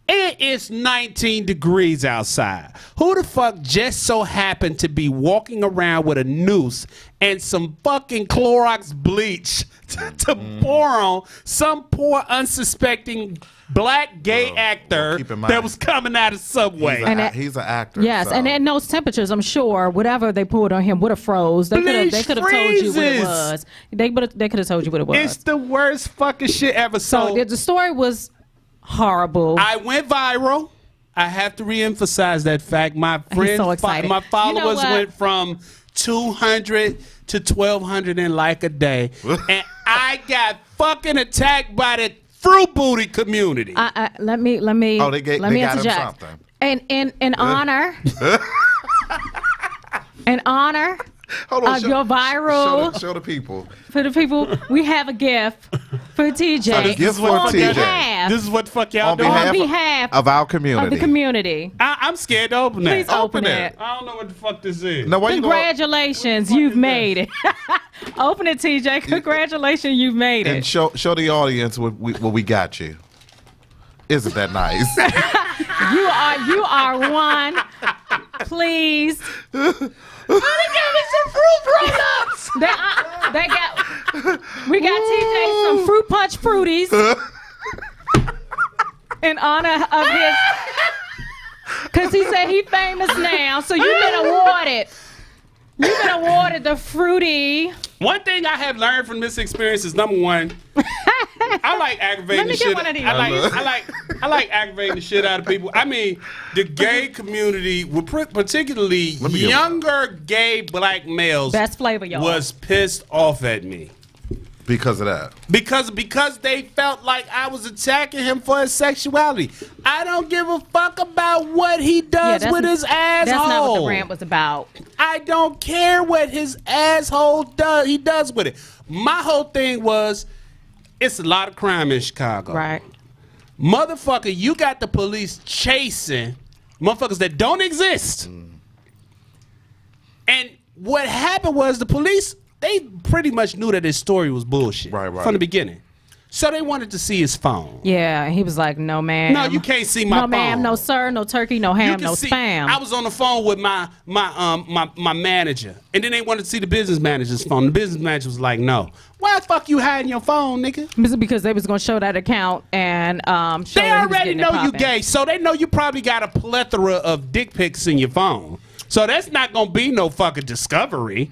It is 19 degrees outside. Who the fuck just so happened to be walking around with a noose and some fucking Clorox bleach to pour on some poor unsuspecting black gay actor that was coming out of Subway? He's an actor. Yes, and at those temperatures, I'm sure whatever they poured on him would have froze. They could have told you what it was. They could have told you what it was. It's the worst fucking shit ever. So the story was horrible. I went viral. I have to reemphasize that fact. My friends, my followers went from 200 to 1,200 in like a day, and I got fucking attacked by the fruit booty community. Let me. Oh, they got him something. In honor. In honor. Hold on, your viral. Show the people. For the people, we have a gift for TJ. So this is what TJ. This is what the fuck y'all doing. On behalf of our community. Of the community. I'm scared to open it. Please open it. I don't know what the fuck this is. No, congratulations, you've made it. Open it, TJ. Congratulations, you've made it. And show the audience what we got you. Isn't that nice? You are one. Please. They gave me some fruit roll-ups. We got TJ some fruit punch fruities in honor of his, because he said he famous now. So you've been awarded. You've been awarded the fruity. One thing I have learned from this experience is, number one, I like aggravating the shit. I like aggravating the shit out of people. I mean, the gay community, particularly younger gay black males, best flavor, y'all, was pissed off at me. Because of that. Because they felt like I was attacking him for his sexuality. I don't give a fuck about what he does with his asshole. That's not what the rant was about. I don't care what his asshole does. He does with it. My whole thing was, it's a lot of crime in Chicago. Right. Motherfucker, you got the police chasing motherfuckers that don't exist. And what happened was the police, they pretty much knew that his story was bullshit from the beginning. So they wanted to see his phone. Yeah, he was like, no, ma'am. No, you can't see my phone. No, ma'am, no, sir, no turkey, no ham, no spam. I was on the phone with my manager, and then they wanted to see the business manager's phone. The business manager was like, no. Why the fuck you hiding your phone, nigga? Because they was going to show that account and show they already know you gay, so they know you probably got a plethora of dick pics in your phone. So that's not going to be no fucking discovery.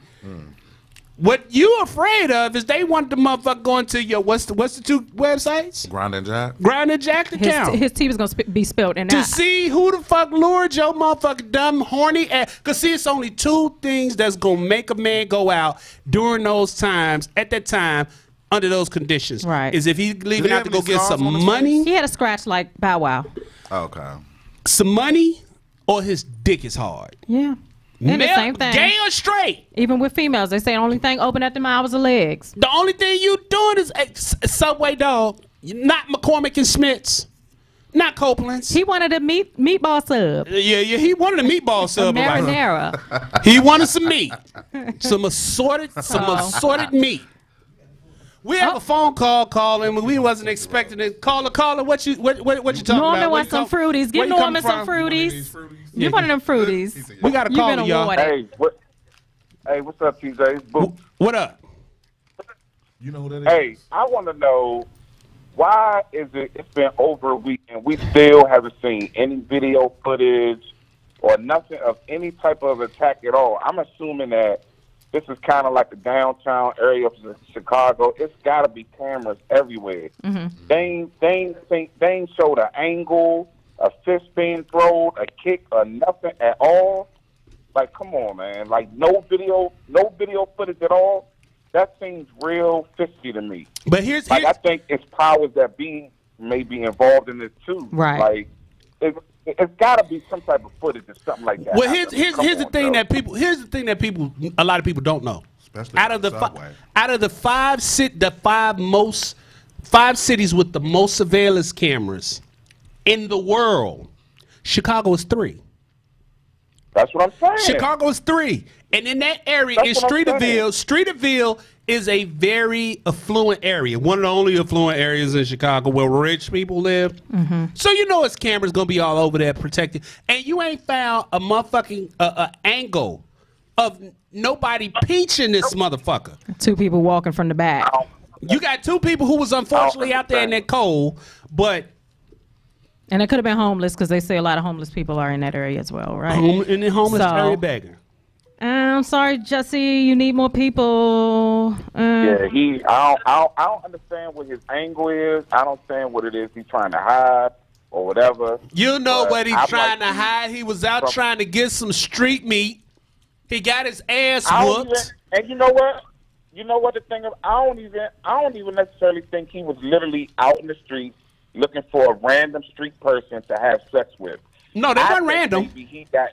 What you afraid of is they want the motherfucker going to your what's the two websites? Grind and Jack. Grind and Jack account. His tea was gonna be spilled in that. To see who the fuck lured your motherfucking dumb horny ass. Cause see, it's only two things that's gonna make a man go out during those times, at that time, under those conditions. Right. Is if he's leaving out to go get some money. He had a scratch like Bow Wow. Okay. Some money, or his dick is hard. Yeah. And the same thing. Gay or straight. Even with females, they say the only thing open at the mouths are legs. The only thing you doing is Subway dog. Not McCormick and Smith's. Not Copeland's. He wanted a meatball sub. Yeah, he wanted a meatball sub. Marinara. He wanted some meat. Some assorted meat. We have a phone call calling. We wasn't expecting it. Caller, what you talking about? Norman wants some fruities. Give Norman some fruities. You're one of them fruities. We got a call, y'all. Hey, what's up, TJ? What up? You know who that is? Hey, I want to know, why is it's been over a week and we still haven't seen any video footage or nothing of any type of attack at all? I'm assuming that this is kind of like the downtown area of Chicago. It's got to be cameras everywhere. Mm-hmm. They ain't showed an angle, a fist being thrown, a kick, or nothing at all. Like, come on, man. Like, no video footage at all. That seems real fishy to me. But here's I think it's powers that be may be involved in this too. Right. Like, it's got to be some type of footage or something like that. Well, here's the thing that people a lot of people don't know. Especially Out of the five cities with the most surveillance cameras in the world, Chicago is 3. That's what I'm saying. Chicago is 3. And in that area is Streeterville. Streeterville is a very affluent area. One of the only affluent areas in Chicago where rich people live. Mm-hmm. So you know his camera's going to be all over there protected. And you ain't found a motherfucking angle of nobody peaching this motherfucker. 2 people walking from the back. You got 2 people who was unfortunately out there in that cold, but... And it could have been homeless because they say a lot of homeless people are in that area as well, right? In the homeless area begging. I'm sorry, Jesse. You need more people. Yeah, I don't understand what his angle is. I don't understand what it is he's trying to hide or whatever. You know what he's trying to hide? He was out trying to get some street meat. He got his ass whooped. And you know what? You know what the thing is? I don't even necessarily think he was literally out in the streets looking for a random street person to have sex with. No, they weren't random. Maybe he got.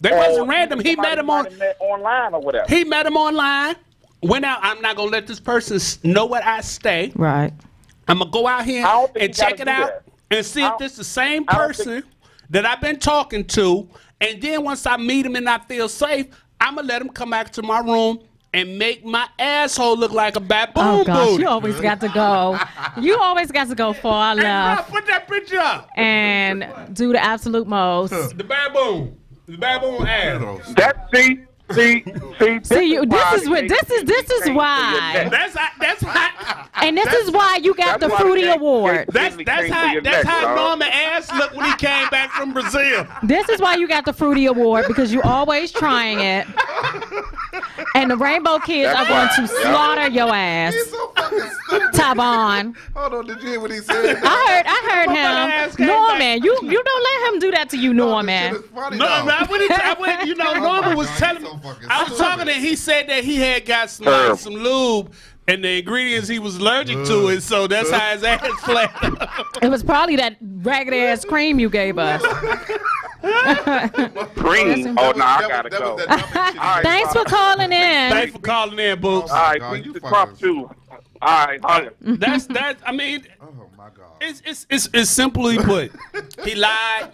They wasn't random. He met him online or whatever. He met him online. Went out. I'm not gonna let this person know what I stay. Right. I'm gonna go out here and check it out and see if this is the same person that I've been talking to. And then once I meet him and I feel safe, I'm gonna let him come back to my room and make my asshole look like a baboon. Oh gosh, booty. you always got to go. You always got to go far left. Hey, bro, put that picture up and do the absolute most. The baboon ass. See, this is why. That's why. And this is why you got the Fruity Award. That's how Norman ass looked when he came back from Brazil. This is why you got the Fruity Award, because you always trying it. And the Rainbow Kids are going to slaughter your ass. He's so fucking stupid. Tavon. Hold on, did you hear what he said? I heard him. Norman, you don't let him do that to you, Norman. Norman was telling me. I was talking to him. He said that he had got some lube and the ingredients he was allergic to it, so that's how his ass flared. It was probably that ragged ass cream you gave us. Cream? Oh, no, I gotta go. Thanks for calling in. Thanks for calling in, Boots. All right, please the Trump too. All right, I mean, oh my God. It's simply put. He lied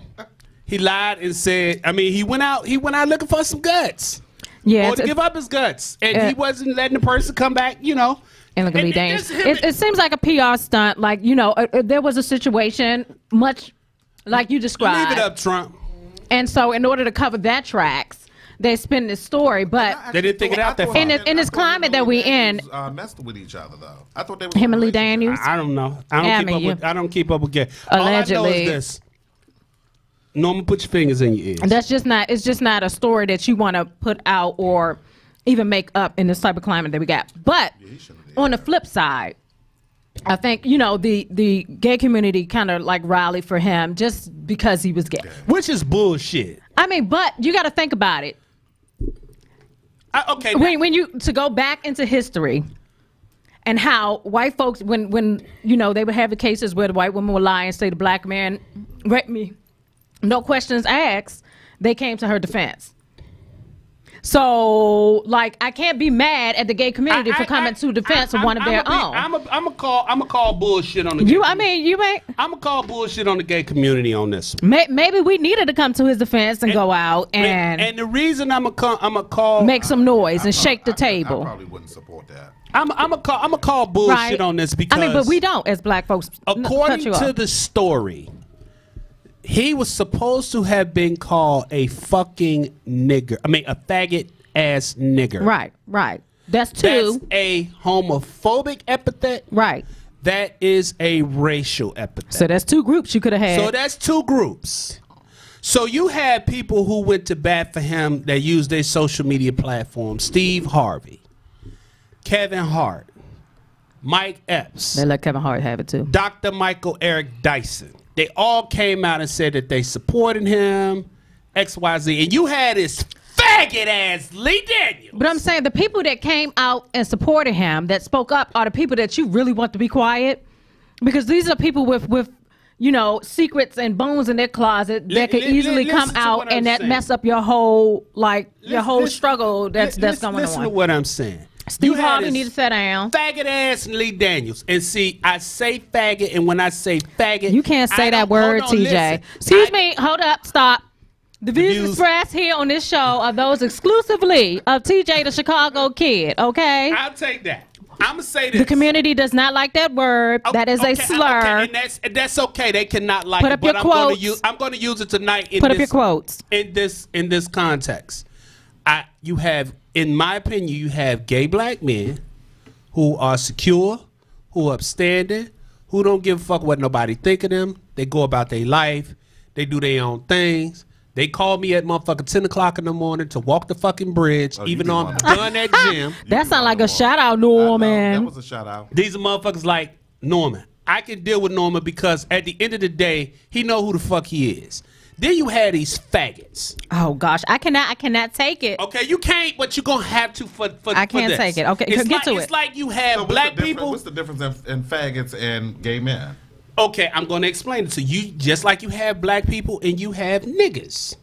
and said. I mean, he went out looking for some guts. Yeah, or to give up his guts, and he wasn't letting the person come back. You know. And look at me dance. It seems like a PR stunt. Like, there was a situation much like you described. Leave it up, Trump. And so, in order to cover that tracks, they spin this story, but they didn't think it out there. In this climate that we in, messed with each other though. I thought they were him and Lee Daniels. I don't know. I don't keep up with gay. Allegedly. All I know is this. Norman, put your fingers in your ears. That's just not. It's just not a story that you want to put out or even make up in this type of climate that we got. But on the flip side, I think the gay community kind of like rallied for him just because he was gay, which is bullshit. I mean, but you got to think about it. Okay. When you to go back into history. And how white folks, when they would have the cases where the white woman would lie and say the black man raped me, no questions asked, they came to her defense. So, like, I can't be mad at the gay community for coming to defense of one of their own. I'm a call bullshit on the. I'm a call bullshit on the gay community on this. Maybe we needed to come to his defense and go out and the reason I'm a call make some noise and shake the table. I probably wouldn't support that. I'm a call bullshit on this because but we don't as black folks. According to the story, he was supposed to have been called a fucking nigger. I mean, a faggot ass nigger. Right. That's two. That's a homophobic epithet. Right. That is a racial epithet. So that's two groups you could have had. So that's two groups. So you had people who went to bat for him that used their social media platform. Steve Harvey, Kevin Hart, Mike Epps. They let Kevin Hart have it too. Dr. Michael Eric Dyson. They all came out and said that they supported him XYZ, and you had this faggot ass Lee Daniels. But I'm saying the people that came out and supported him, that spoke up, are the people that you really want to be quiet, because these are people with you know, secrets and bones in their closet that could easily come out and that mess up your whole struggle that's going on. Listen to what I'm saying. Steve Harvey need to sit down. Faggot ass Lee Daniels. And see, I say faggot, and when I say faggot, you can't say that word, TJ. Excuse me, hold up, stop. The views expressed here on this show are those exclusively of TJ the Chicago Kid, okay? I'll take that. I'm going to say this. The community does not like that word. That is a slur. Okay, and that's okay. They cannot like Put it. Up your quotes. I'm going to use it tonight. Put up your quotes. In this context. You have, in my opinion, you have gay black men who are secure, who are upstanding, who don't give a fuck what nobody think of them. They go about their life. They do their own things. They call me at motherfucking 10 o'clock in the morning to walk the fucking bridge, even though I'm done at gym. That sound like a shout out, Norman. That was a shout out. These are motherfuckers like Norman. I can deal with Norman because at the end of the day, he know who the fuck he is. Then you had these faggots. Oh gosh, I cannot take it. Okay, you can't, but you're gonna have to for I can't this. take it. Okay, get to it. It's like you have black people. What's the difference in faggots and gay men? Okay, I'm gonna explain it to you. Just like you have black people and you have niggas.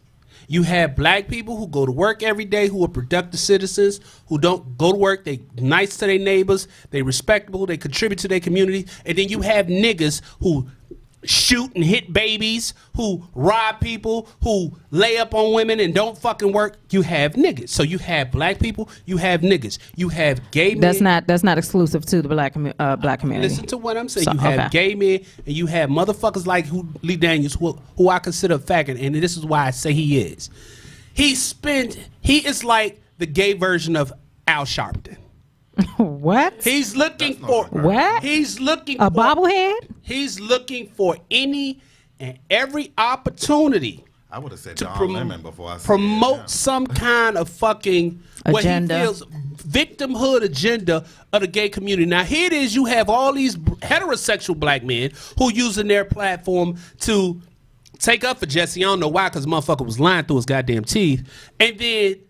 You have black people who go to work every day, who are productive citizens, who don't go to work, they nice to their neighbors, they respectable, they contribute to their community. And then you have niggas who shoot and hit babies, who rob people, who lay up on women and don't fucking work. You have niggas. So you have black people, you have niggas, you have gay men. That's not exclusive to the black community. Listen to what I'm saying. You have gay men and you have motherfuckers like Lee Daniels, who I consider a faggot, and this is why I say he is. He is like the gay version of Al Sharpton. What? He's looking for what? He's looking a for bobblehead. He's looking for any and every opportunity. I would have said John Lemon before I said promote some kind of fucking agenda. What he feels victimhood agenda of the gay community. Now here it is. You have all these heterosexual black men who using their platform to take up for Jesse. I don't know why, because motherfucker was lying through his goddamn teeth, and then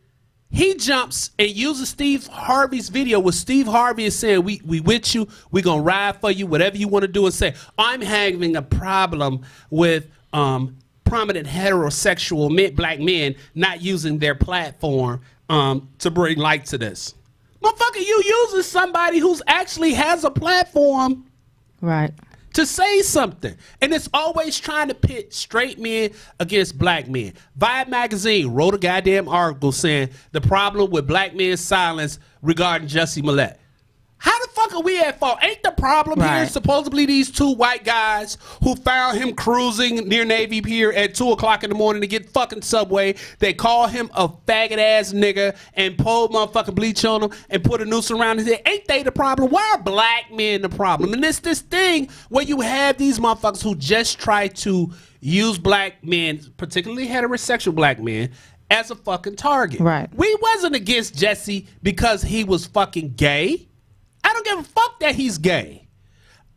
he jumps and uses Steve Harvey's video where Steve Harvey is saying, we with you, we gonna ride for you, whatever you want to do, and say, I'm having a problem with prominent heterosexual black men not using their platform to bring light to this. Motherfucker, you using somebody who's actually has a platform, right, to say something. And it's always trying to pit straight men against black men. Vibe magazine wrote a goddamn article saying the problem with black men's silence regarding Jussie Smollett. How the fuck are we at fault? Ain't the problem here supposedly these two white guys who found him cruising near Navy Pier at 2 o'clock in the morning to get fucking Subway? They call him a faggot ass nigga and pulled motherfucking bleach on him and put a noose around his head. Ain't they the problem? Why are black men the problem? And it's this thing where you have these motherfuckers who just try to use black men, particularly heterosexual black men, as a fucking target. Right. We wasn't against Jesse because he was fucking gay. I don't give a fuck that he's gay.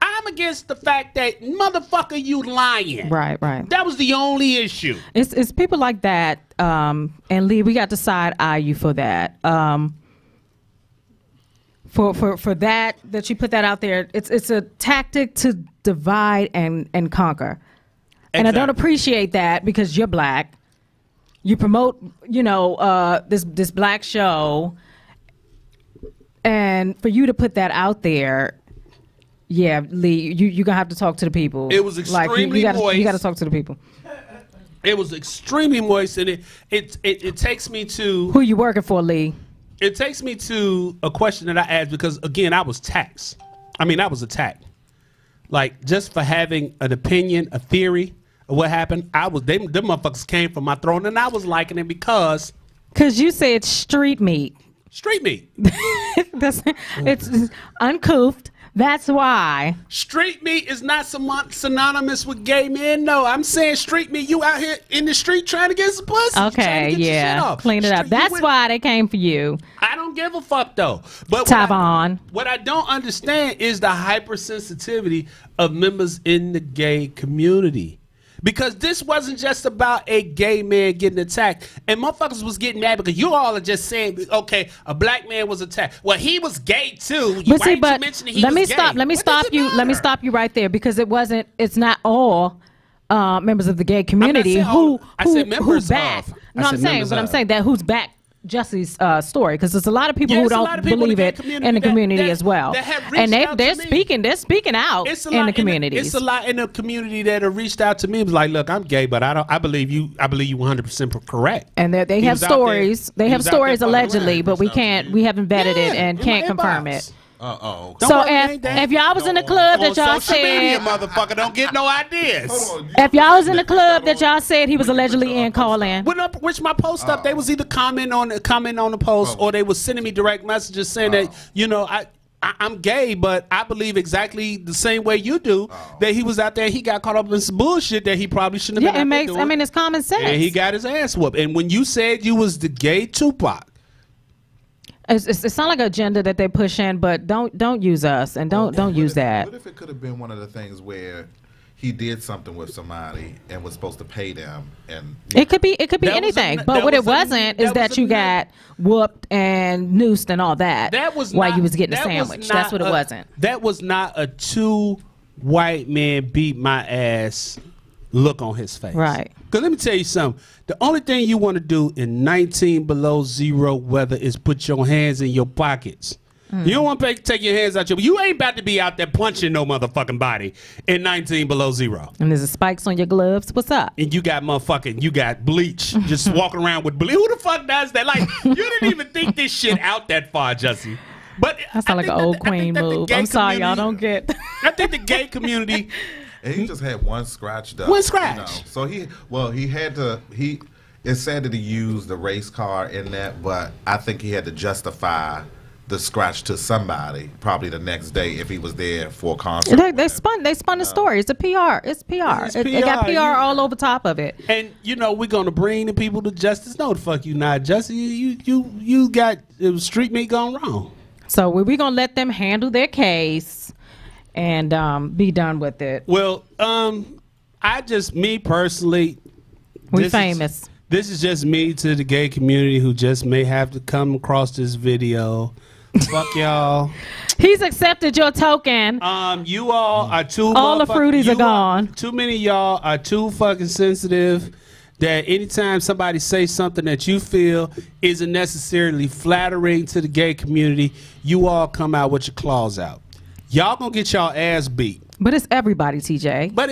I'm against the fact that motherfucker you lying. Right. That was the only issue. It's people like that, and Lee, we got to side eye you for that. For that you put that out there, it's a tactic to divide and conquer. Exactly. And I don't appreciate that because you're black. You promote, this black show. And for you to put that out there, yeah, Lee, you're going to have to talk to the people. It was extremely moist. You got to talk to the people. It was extremely moist, and it takes me to... Who you working for, Lee? It takes me to a question that I asked because, again, I was taxed. I was attacked. Like, just for having an opinion, a theory of what happened, them motherfuckers came from my throne, and I was liking it because... Because you said street meat. Street meat. It's uncouth. That's why. Street meat is not synonymous with gay men. No, I'm saying street meat. You out here in the street trying to get some pussy. Okay, yeah. Clean it up. That's why they came for you. I don't give a fuck though. But Tavon. What I don't understand is the hypersensitivity of members in the gay community. Because this wasn't just about a gay man getting attacked. And motherfuckers was getting mad because you all are just saying, okay, a black man was attacked. Well, he was gay too. But see, but let me stop you right there, because it's not all members of the gay community who back. No, I'm saying that who's back Jesse's story, because there's a lot of people who don't believe it in the community as well, and they're speaking out in the community. It's a lot in the community that have reached out to me. It was like, look, I'm gay, but I believe you 100% correct. And they have stories. They have stories allegedly, but we haven't vetted it and can't confirm it. So if y'all was in the club that y'all said, motherfucker, don't get no ideas. If y'all was in the club that y'all said he was allegedly in, call in. Which my post up, they was either comment on the post, or they was sending me direct messages saying that I'm gay, but I believe exactly the same way you do, that he was out there, he got caught up in some bullshit that he probably shouldn't have been out there doing. It's common sense. And he got his ass whooped. And when you said you was the gay Tupac, it's not like an agenda that they push in, but don't use us, and don't use that. What if it could have been one of the things where he did something with somebody and was supposed to pay them, and it could be anything. But what it wasn't is that you got whooped and noosed and all that. That was while you was getting a sandwich. That's what it wasn't. That was not a two white men beat my ass look on his face. Right. Because let me tell you something. The only thing you want to do in 19 below zero weather is put your hands in your pockets. You don't want to take your hands out you ain't about to be out there punching no motherfucking body in 19 below zero. And there's spikes on your gloves. What's up? And you got bleach just walking around with bleach. Who the fuck does that? Like, you didn't even think this shit out that far, Jesse. But that sounds like an old queen move. I'm sorry, y'all don't get. I think the gay community. And he just had one scratch though. One scratch. So he had to. It's sad that he used the race car in that, but I think he had to justify the scratch to somebody probably the next day if he was there for a concert. They spun the story. It's a PR. It's PR. It got PR all over top of it. And we're gonna bring the people to justice. No, the fuck you not, Jesse. You got street meat gone wrong. So we're gonna let them handle their case and be done with it. Well, me personally, we famous. This is just me to the gay community who just may have to come across this video. Fuck y'all. He's accepted your token. You all are too. All the fruities are gone. Too many of y'all are too fucking sensitive. That anytime somebody says something that you feel isn't necessarily flattering to the gay community, you all come out with your claws out. Y'all gonna get y'all ass beat. But it's everybody, TJ. But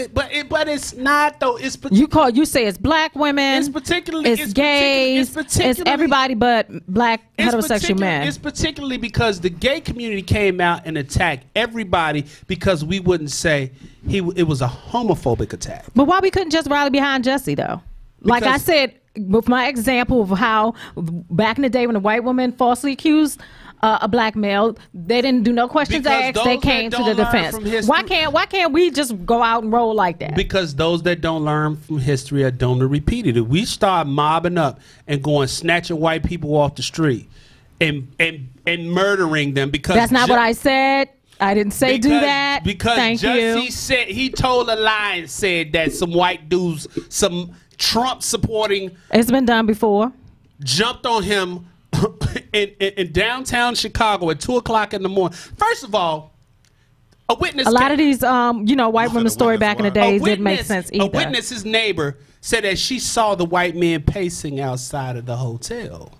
it's not though. It's you say it's black women. It's particularly it's gays. It's everybody but black heterosexual men. It's particularly because the gay community came out and attacked everybody because we wouldn't say it was a homophobic attack. But why we couldn't just rally behind Jesse though? Like I said, with my example of how back in the day when a white woman falsely accused a black male, they didn't do no questions asked. They came to the defense. Why can't we just go out and roll like that? Because those that don't learn from history are doomed to repeat it. If we start mobbing up and going snatching white people off the street and murdering them, because that's not what I said. I didn't say do that. Because Jesse said he told a lie and said that some white dudes, some Trump supporting, it's been done before, jumped on him in downtown Chicago at 2:00 in the morning. First of all, a witness. A lot of these, white women's story back in the days didn't make sense either. A witness, his neighbor, said that she saw the white men pacing outside of the hotel,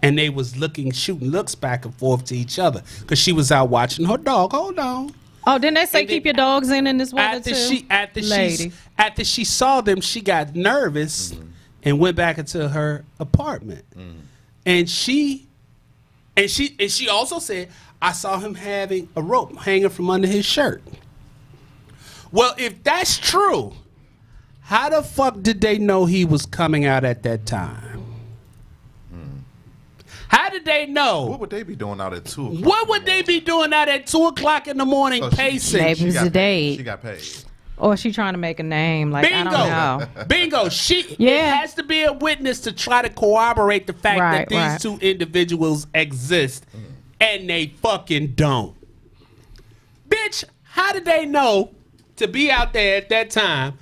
and they was shooting looks back and forth to each other because she was out watching her dog. Hold on. Oh, didn't they say keep your dogs in this weather too? After she saw them, she got nervous and went back into her apartment. And she also said, I saw him having a rope hanging from under his shirt. Well, if that's true, how the fuck did they know he was coming out at that time? How did they know? What would they be doing out at 2 o'clock? What would they be doing out at 2 o'clock in the morning pacing? Maybe it was a date. She got paid. Or she trying to make a name. Like, bingo. I don't know. Bingo. It has to be a witness to try to corroborate the fact that these two individuals exist. And they fucking don't. Bitch, how did they know to be out there at that time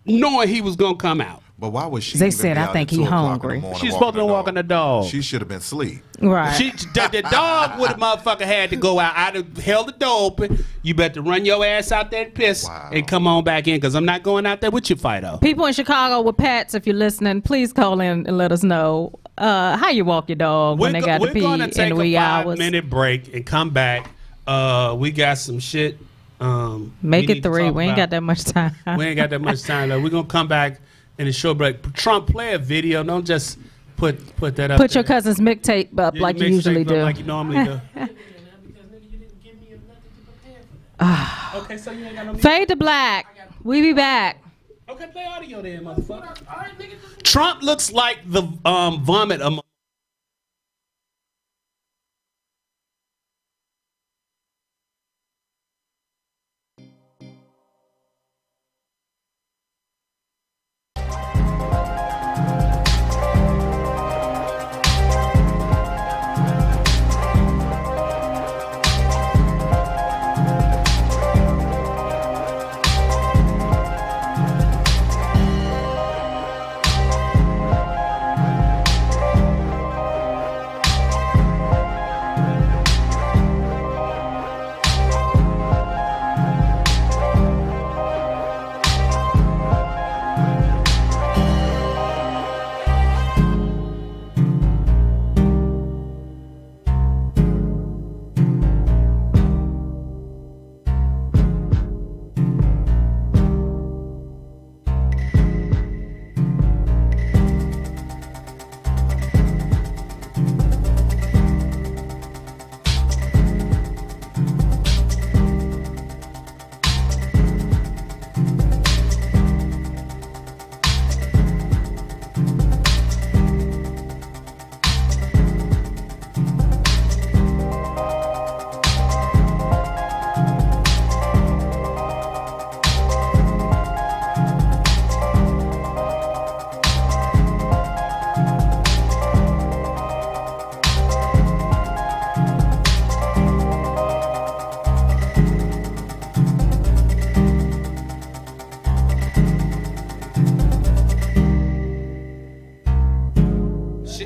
knowing he was gonna come out. But why was she? They even said, be I out think at he 2 o'clock in the hungry. morning She's supposed to be walking walking the dog. She should have been asleep. Right. The dog would have motherfucker had to go out. I'd have held the door open. You better run your ass out there and piss and come on back in, because I'm not going out there with you, Fido. People in Chicago with pets, if you're listening, please call in and let us know how you walk your dog when they got to pee We're gonna in take the wee a hours. 5-minute break and come back. We got some shit. Make it 3. We ain't got that much time. We ain't got that much time though. We're gonna come back in a short break. Trump, play a video. Don't just put that up. Put your there. cousin's mixtape up like you mixtape usually up do. like you normally do. Okay, so you ain't got no Fade to black. We be back. Okay, play audio then, motherfucker. All right, nigga. Trump looks like the vomit.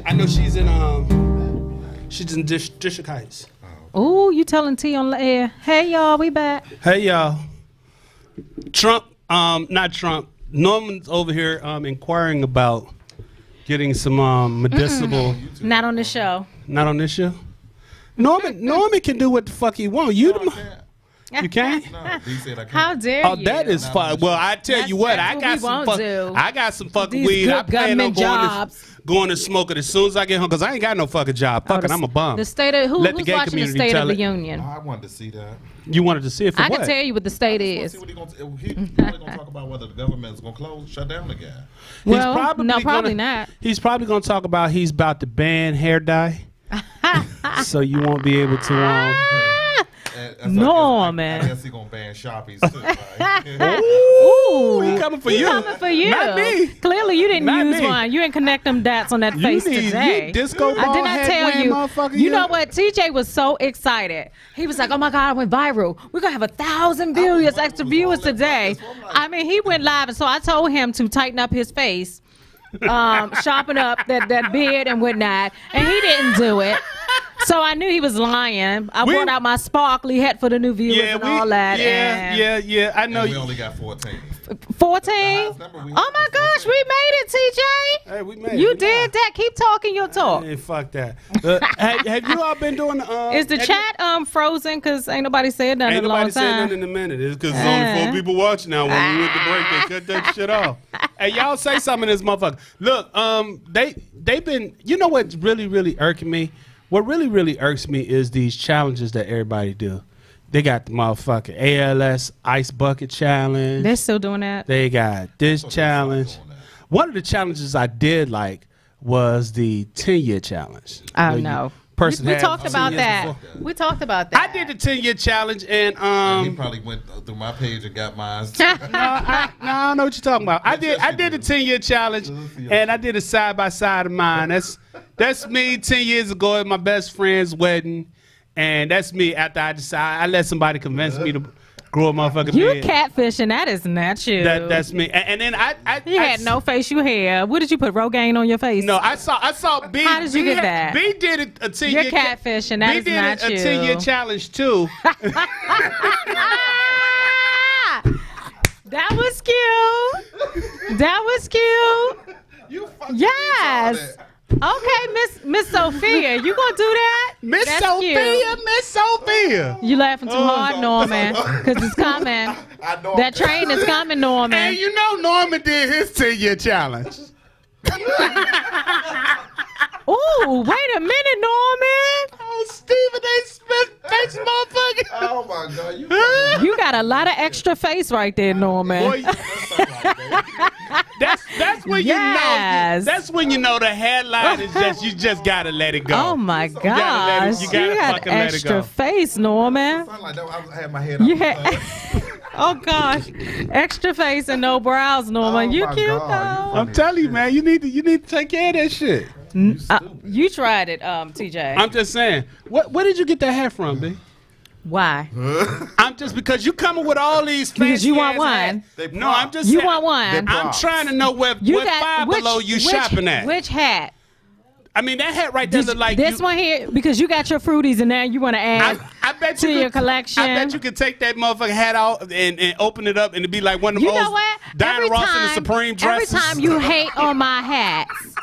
I know she's in District Heights. Ooh, you telling T on the air. Hey, y'all, we back. Hey, y'all. Trump, not Trump. Norman's over here inquiring about getting some medicinal. Not on the show. Not on this show? Norman can do what the fuck he want. You You can't? No, he said I can't. How dare you? Oh, that is fine. Well, I tell you what, I got some fucking These weed. good I plan on government going to smoke it as soon as I get home, because I ain't got no fucking job. Fuck it, I'm a bum. The state of Let the who's gay watching the community State tell of the it. Union? I wanted to see that. You wanted to see it for I what? can tell you what the state is. See what he probably gonna talk about whether the government is gonna close, shut down again. Well, no, probably not. He's probably going to talk about he's about to ban hair dye, so you won't be able to. No, man. I guess he gonna ban Sharpies too. Right? Ooh, he coming for you. Coming for you. Not me. Clearly, you didn't Not use me. one. You didn't connect them dots on that face today. You disco ball I did not head tell wearing you. motherfucker, You know what? TJ was so excited. He was like, "Oh my God, I went viral. We're gonna have 1,000 viewers, extra viewers today." I mean, he went live, and so I told him to tighten up his face, sharpen up that beard and whatnot, and he didn't do it. So I knew he was lying. I brought out my sparkly hat for the new viewers and all that. Yeah. I know. And we only got 14. 14? Oh my gosh, we made it, TJ. Hey, we made it. You did that. Keep talking your talk. Hey, fuck that. Have you all been doing? Is the chat frozen? Because ain't nobody said nothing in a long Ain't nobody said time. nothing in a minute. It's because there's only 4 people watching now. When we went to break, they cut that shit off. Hey, y'all say something in this motherfucker. Look, they've been. You know what's really irking me? What really irks me is these challenges that everybody do. They got the motherfucking ALS Ice Bucket Challenge. They're still doing that. They got this challenge. One of the challenges I did like was the 10-year challenge. Oh, no. We talked about that. We talked about that. I did the 10-year challenge, and he probably went through my page and got mine. I know what you're talking about. I did the 10-year challenge, and I did a side by side of mine. That's me 10 years ago at my best friend's wedding, and that's me after I let somebody convince me to. grow a motherfucking You beard. catfishing? That is not you. That's me. And then You had no facial hair. What did you put? Rogaine on your face? No, I saw B. How did you get that? B did it a 10 year. You're catfishing. That is not B you. did a 10-year challenge too. That was cute. That was cute. You fucking Yes. Okay, Miss Sophia, you gonna do that? Miss That's Sophia, cute. Miss Sophia. You laughing too hard, Norman, because it's coming. I know. That train is coming, Norman. And you know Norman did his 10-year challenge. Ooh, wait a minute, Norman. Oh, Stephen A. Smith, face motherfucker. Oh my God, You got a lot of extra face right there, Norman. Boy, that's when Yes. you know. That's when you know the headline is just you just gotta let it go. Oh my gotta let gosh, it- you gotta got fucking let it extra go. face, Norman. Sound like that. I had my head You up. had, oh gosh, extra face and no brows, Norman. Oh, you my cute God, though. I'm telling you, man, you need to take care of that shit. You tried it, TJ. I'm just saying. Where did you get that hat from, B? Why? I'm just because you coming with all these Because you want fancy-ass one. hats. No, I'm just You saying. want one. I'm props. trying to know what Five Below you shopping at. Which hat? I mean, that hat right there look like This you, one here, because you got your fruities and now you want to add I bet to you your could, collection. I bet you could take that motherfucking hat out and open it up and it'd be like one of You those know what? Diana Ross in the Supreme every dresses. time you hate on my hats,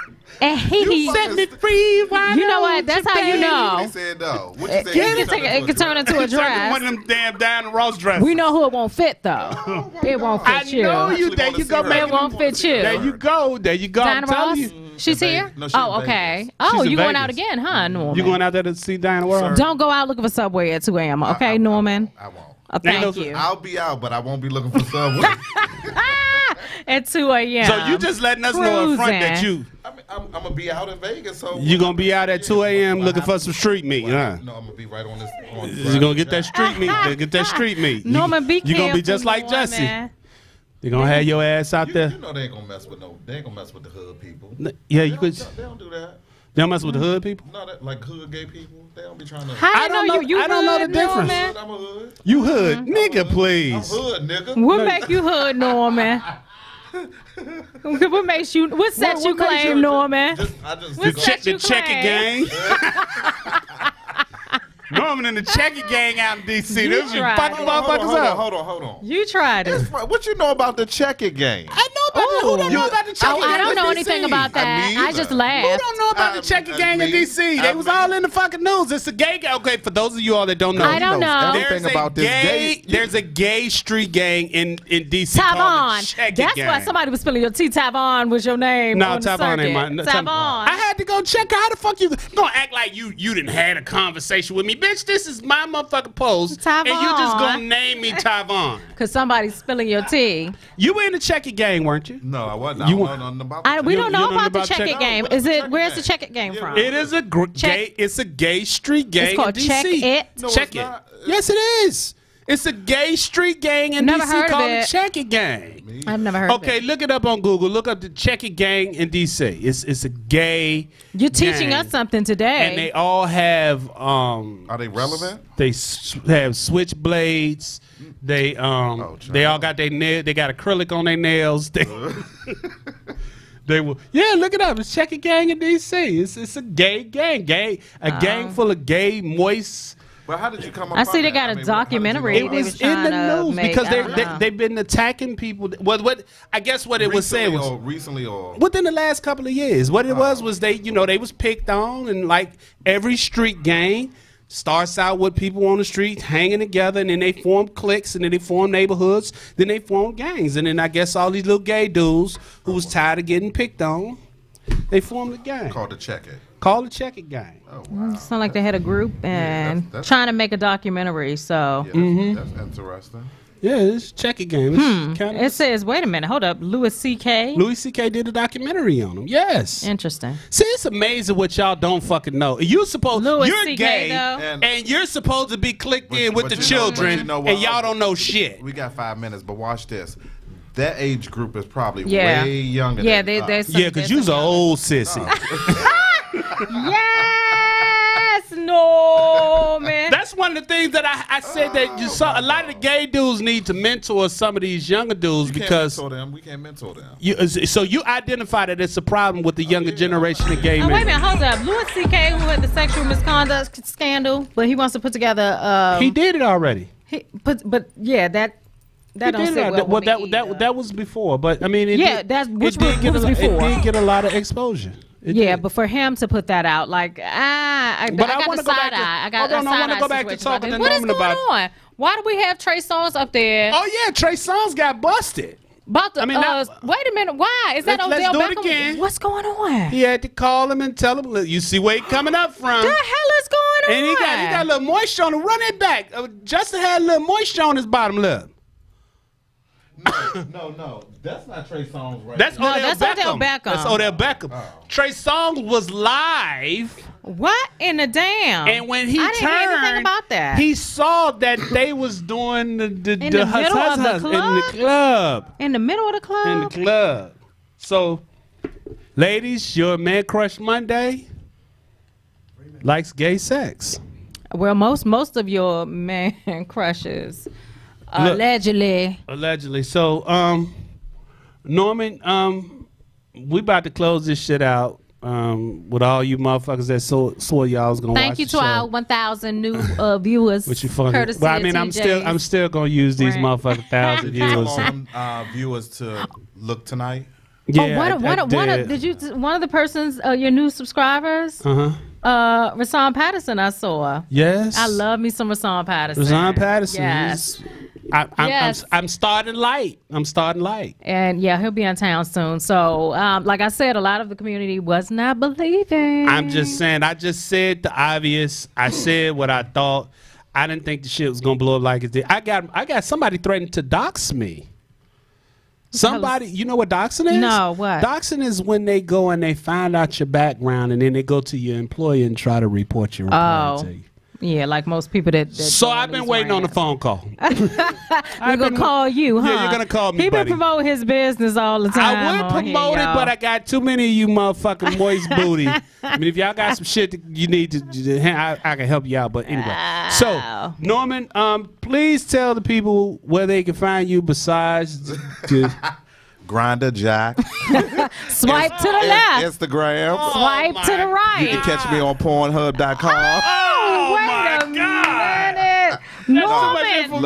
and he set me free. Why you know what? don't That's how you He know. said no. What you It said? can turn into a It's like dress. one of them damn Diana Ross dresses. We know who it won't fit though. It won't I fit you. know you. Actually There wanna you see go, her. man. It won't fit you. There you go. There you go. Diana I'm telling Ross? you. She's In here? Vegas. No, she's Oh, in okay. Vegas. Oh, She's in you going out Vegas. again, huh, Norman? You going out there to see Diana Ross? Don't go out looking for Subway at 2 a.m., okay, Norman? I won't. Thank you. I'll be out, but I won't be looking for Subway. At 2 a.m. So you just letting us know in front that Cruising. I'm gonna be out in Vegas, so you gonna be out at 2 a.m. looking for some street meat, huh? No, I'm gonna be right on this. You gonna get that street meat? Get that street meat. Norman, be careful. You gonna be just like Norman. Jesse. They gonna have your ass out You there. know they ain't gonna mess with They ain't gonna mess with the hood people. Yeah, you could. They don't do that. They don't mess with the hood people. No, that like hood gay people. They don't be trying to. How I you don't know know- you I don't know the hood, difference. Norman? I'm a hood. You hood, nigga, I'm please. hood, nigga. What make you hood, Norman? What makes you? What sets you what makes claim, you- Norman? I just What's go- that? The you checker claim. gang. Norman and the checker gang out in D.C. You They be tried fucking it. motherfuckers up. Hold on. You tried it. That's right. What you know about the checker game? I know about the, who don't know about the checker Oh, gang I don't in know DC? anything about that. I just Who laughed. don't know about the checker gang in me. D.C.? They was all in the fucking news. It's a gay gang. Okay, for those of you all that don't know. I don't know. Everything about this gay. There's a gay street gang in D.C. called the Tavon. Checker That's Gang. why somebody was spelling your T. Tavon was your name. No, on the Tavon ain't circuit. mine. Tavon. I had to go check out how the fuck you gonna act like you didn't had a conversation with me, bitch. This is my motherfucking post, and you just Tavon. gonna name me Tavon. Because somebody's spilling your tea. You were in the checker gang, weren't you? No, I wasn't. You I want- don't know nothing about We You- don't you know don't know about the about check it check- game. What's Is the it? check Where's it the game? check it game from? It is a gay. It's a gay street gang called in DC. Check It? No, Check it's it. not. Yes, it is. It's a gay street gang in Never DC heard of called the it. Check It Gang. I've never heard of Okay, it. look it up on Google. Look up the Check It Gang in DC. It's a gay. You're teaching gang. us something today. And they all have Are they relevant? they have switchblades. They they all got their nail. They got acrylic on their nails. They will. Yeah, look it up. It's Check It Gang in DC. It's a gay gang. A gang full of gay, moist. But how did you come up? I see they got a documentary. It They was was in trying the to news make- because I don't know. they've been attacking people. What I guess what it was saying was recently or within the last couple of years. What it was they they was picked on, and like every street gang starts out with people on the street hanging together, and then they form cliques, and then they form neighborhoods, then they form gangs, and then I guess all these little gay dudes who was tired of getting picked on, they formed a gang called the checker. called the Check It Gang. Oh wow. Sound like they had a group and that's- trying to make a documentary. So Yeah, that's interesting. Yeah, it's Check It Gang. It's kinda, it says, wait a minute, hold up, Louis C.K. Louis C.K. did a documentary on him. Yes. Interesting. See, it's amazing what y'all don't fucking know. You're Louis you're CK gay, though. and you're supposed to be clicked But- in with but the you know- but children, you know what? and y'all don't know shit. We got 5 minutes, but watch this. That age group is probably Yeah. way younger. Yeah, than us. there's some, Yeah, because you's an old sissy. Yes, Norman. That's that's one of the things that I said that you saw. A lot of the gay dudes need to mentor some of these younger dudes because we can't mentor them. So you identify that it's a problem with the younger generation of gay men. Wait a minute, hold up. Louis C.K. who had the sexual misconduct scandal, but he wants to put together. He did it already. But yeah, that don't sit well with me that was before. But I mean, was before. It did get a lot of exposure. But for him to put that out, like, I got the side eye. I want to go back to talking to Norman about. What is going on? Why do we have Trey Songz up there? Oh yeah, Trey Songz got busted. Wait a minute. Why is that Odell Beckham? Let's do it again. What's going on? He had to call him and tell him, look, you see where he coming up from. The hell is going on? And he got a little moisture on him. Run it back. Justin had a little moisture on his bottom lip. No. That's not Trey Songz, right? That's Odell Odell Beckham. That's Odell Beckham. Oh. Trey Songz was live. What in the damn? And when he I didn't hear anything about that. He saw that they was doing the middle of the club? In the club. In the middle of the club? In the club. So, ladies, your Man Crush Monday likes gay sex. Well, most of your man crushes. Allegedly. So, Norman, we about to close this shit out with all you motherfuckers that swore y'all was gonna watch the show. Thank you to our 1,000 new viewers. Which you fucking. Well, I mean, I'm still gonna use these motherfucking 1,000 viewers. Viewers to look tonight. Yeah, one of the persons, your new subscribers. Rashawn Patterson, I saw. Yes. I love me some Rashawn Patterson. Rashawn Patterson. Yes. I'm starting light. And yeah, he'll be in town soon. So, like I said, a lot of the community was not believing. I'm just saying. I just said the obvious. I said what I thought. I didn't think the shit was gonna blow up like it did. I got somebody threatening to dox me. Somebody, you know what doxing is? No, what? Doxing is when they go and they find out your background and then they go to your employer and try to report your employer to you. Yeah, like most people that so I've been waiting on the phone call. I'm going to call you, huh? Yeah, you're going to call me, He been promoting his business all the time. I would promote it, but I got too many of you motherfucking moist booty. I mean, if y'all got some shit that you need to, I can help you out. But anyway. So, Norman, please tell the people where they can find you besides Grindr Jack. Swipe to the left. Instagram. Swipe to the right. You can catch me on Pornhub.com. Wait a minute. Norman.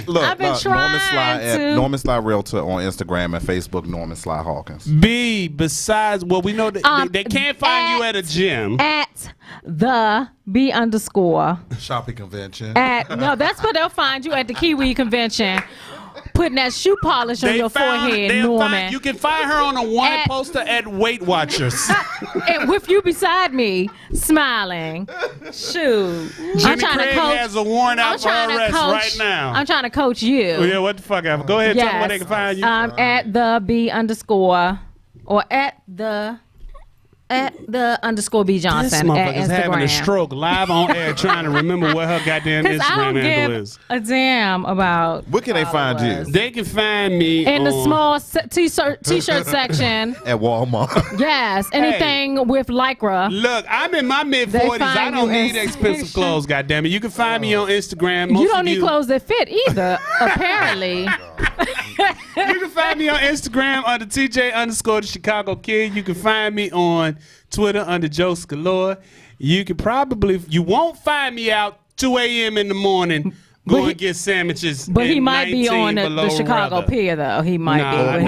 Look, I've been trying Norman Sly Realtor on Instagram and Facebook, Norman Sly Hawkins. Besides, well, we know that they can't find you at a gym. At the B_ shopping convention. No, that's where they'll find you at the Kiwi convention. Putting that shoe polish on your forehead, Norman. You can find her on a wanted poster at Weight Watchers. And with you beside me, smiling. Shoot. Jimmy Craig has a warrant out for arrest right now. I'm trying to coach you. Oh, yeah, what the fuck? Go ahead, tell them where they can find you. At the B_ or at the _B Johnson. This motherfucker's at Instagram. having a stroke live on air trying to remember what her goddamn Instagram handle is. A damn about. Where can they find you? They can find me in the small t-shirt section at Walmart. Yes, anything with Lycra. Look, I'm in my mid-40s. I don't need expensive clothes. Goddamn it! You can find me on Instagram. You don't need clothes that fit either. Apparently. You can find me on Instagram under TJ_ the Chicago Kid. You can find me on Twitter under Jokes Galore. You won't find me out 2 a.m. in the morning going to get sandwiches. But he might be on the Chicago Pier, though. He might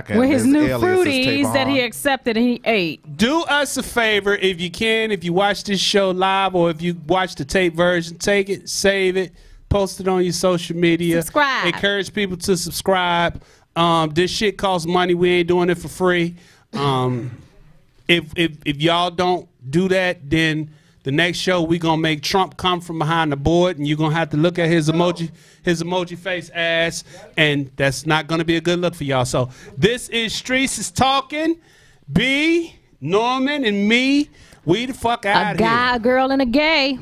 be with his new fruities that he accepted and he ate. Do us a favor if you can. If you watch this show live or if you watch the tape version, take it, save it. Post it on your social media. Subscribe. Encourage people to subscribe. This shit costs money. We ain't doing it for free. If y'all don't do that, then the next show we gonna make Trump come from behind the board, and you're gonna have to look at his emoji face ass, and that's not gonna be a good look for y'all. So this is Streetz is Talking. B, Norman, and me. We the fuck out of here. A guy, a girl, and a gay.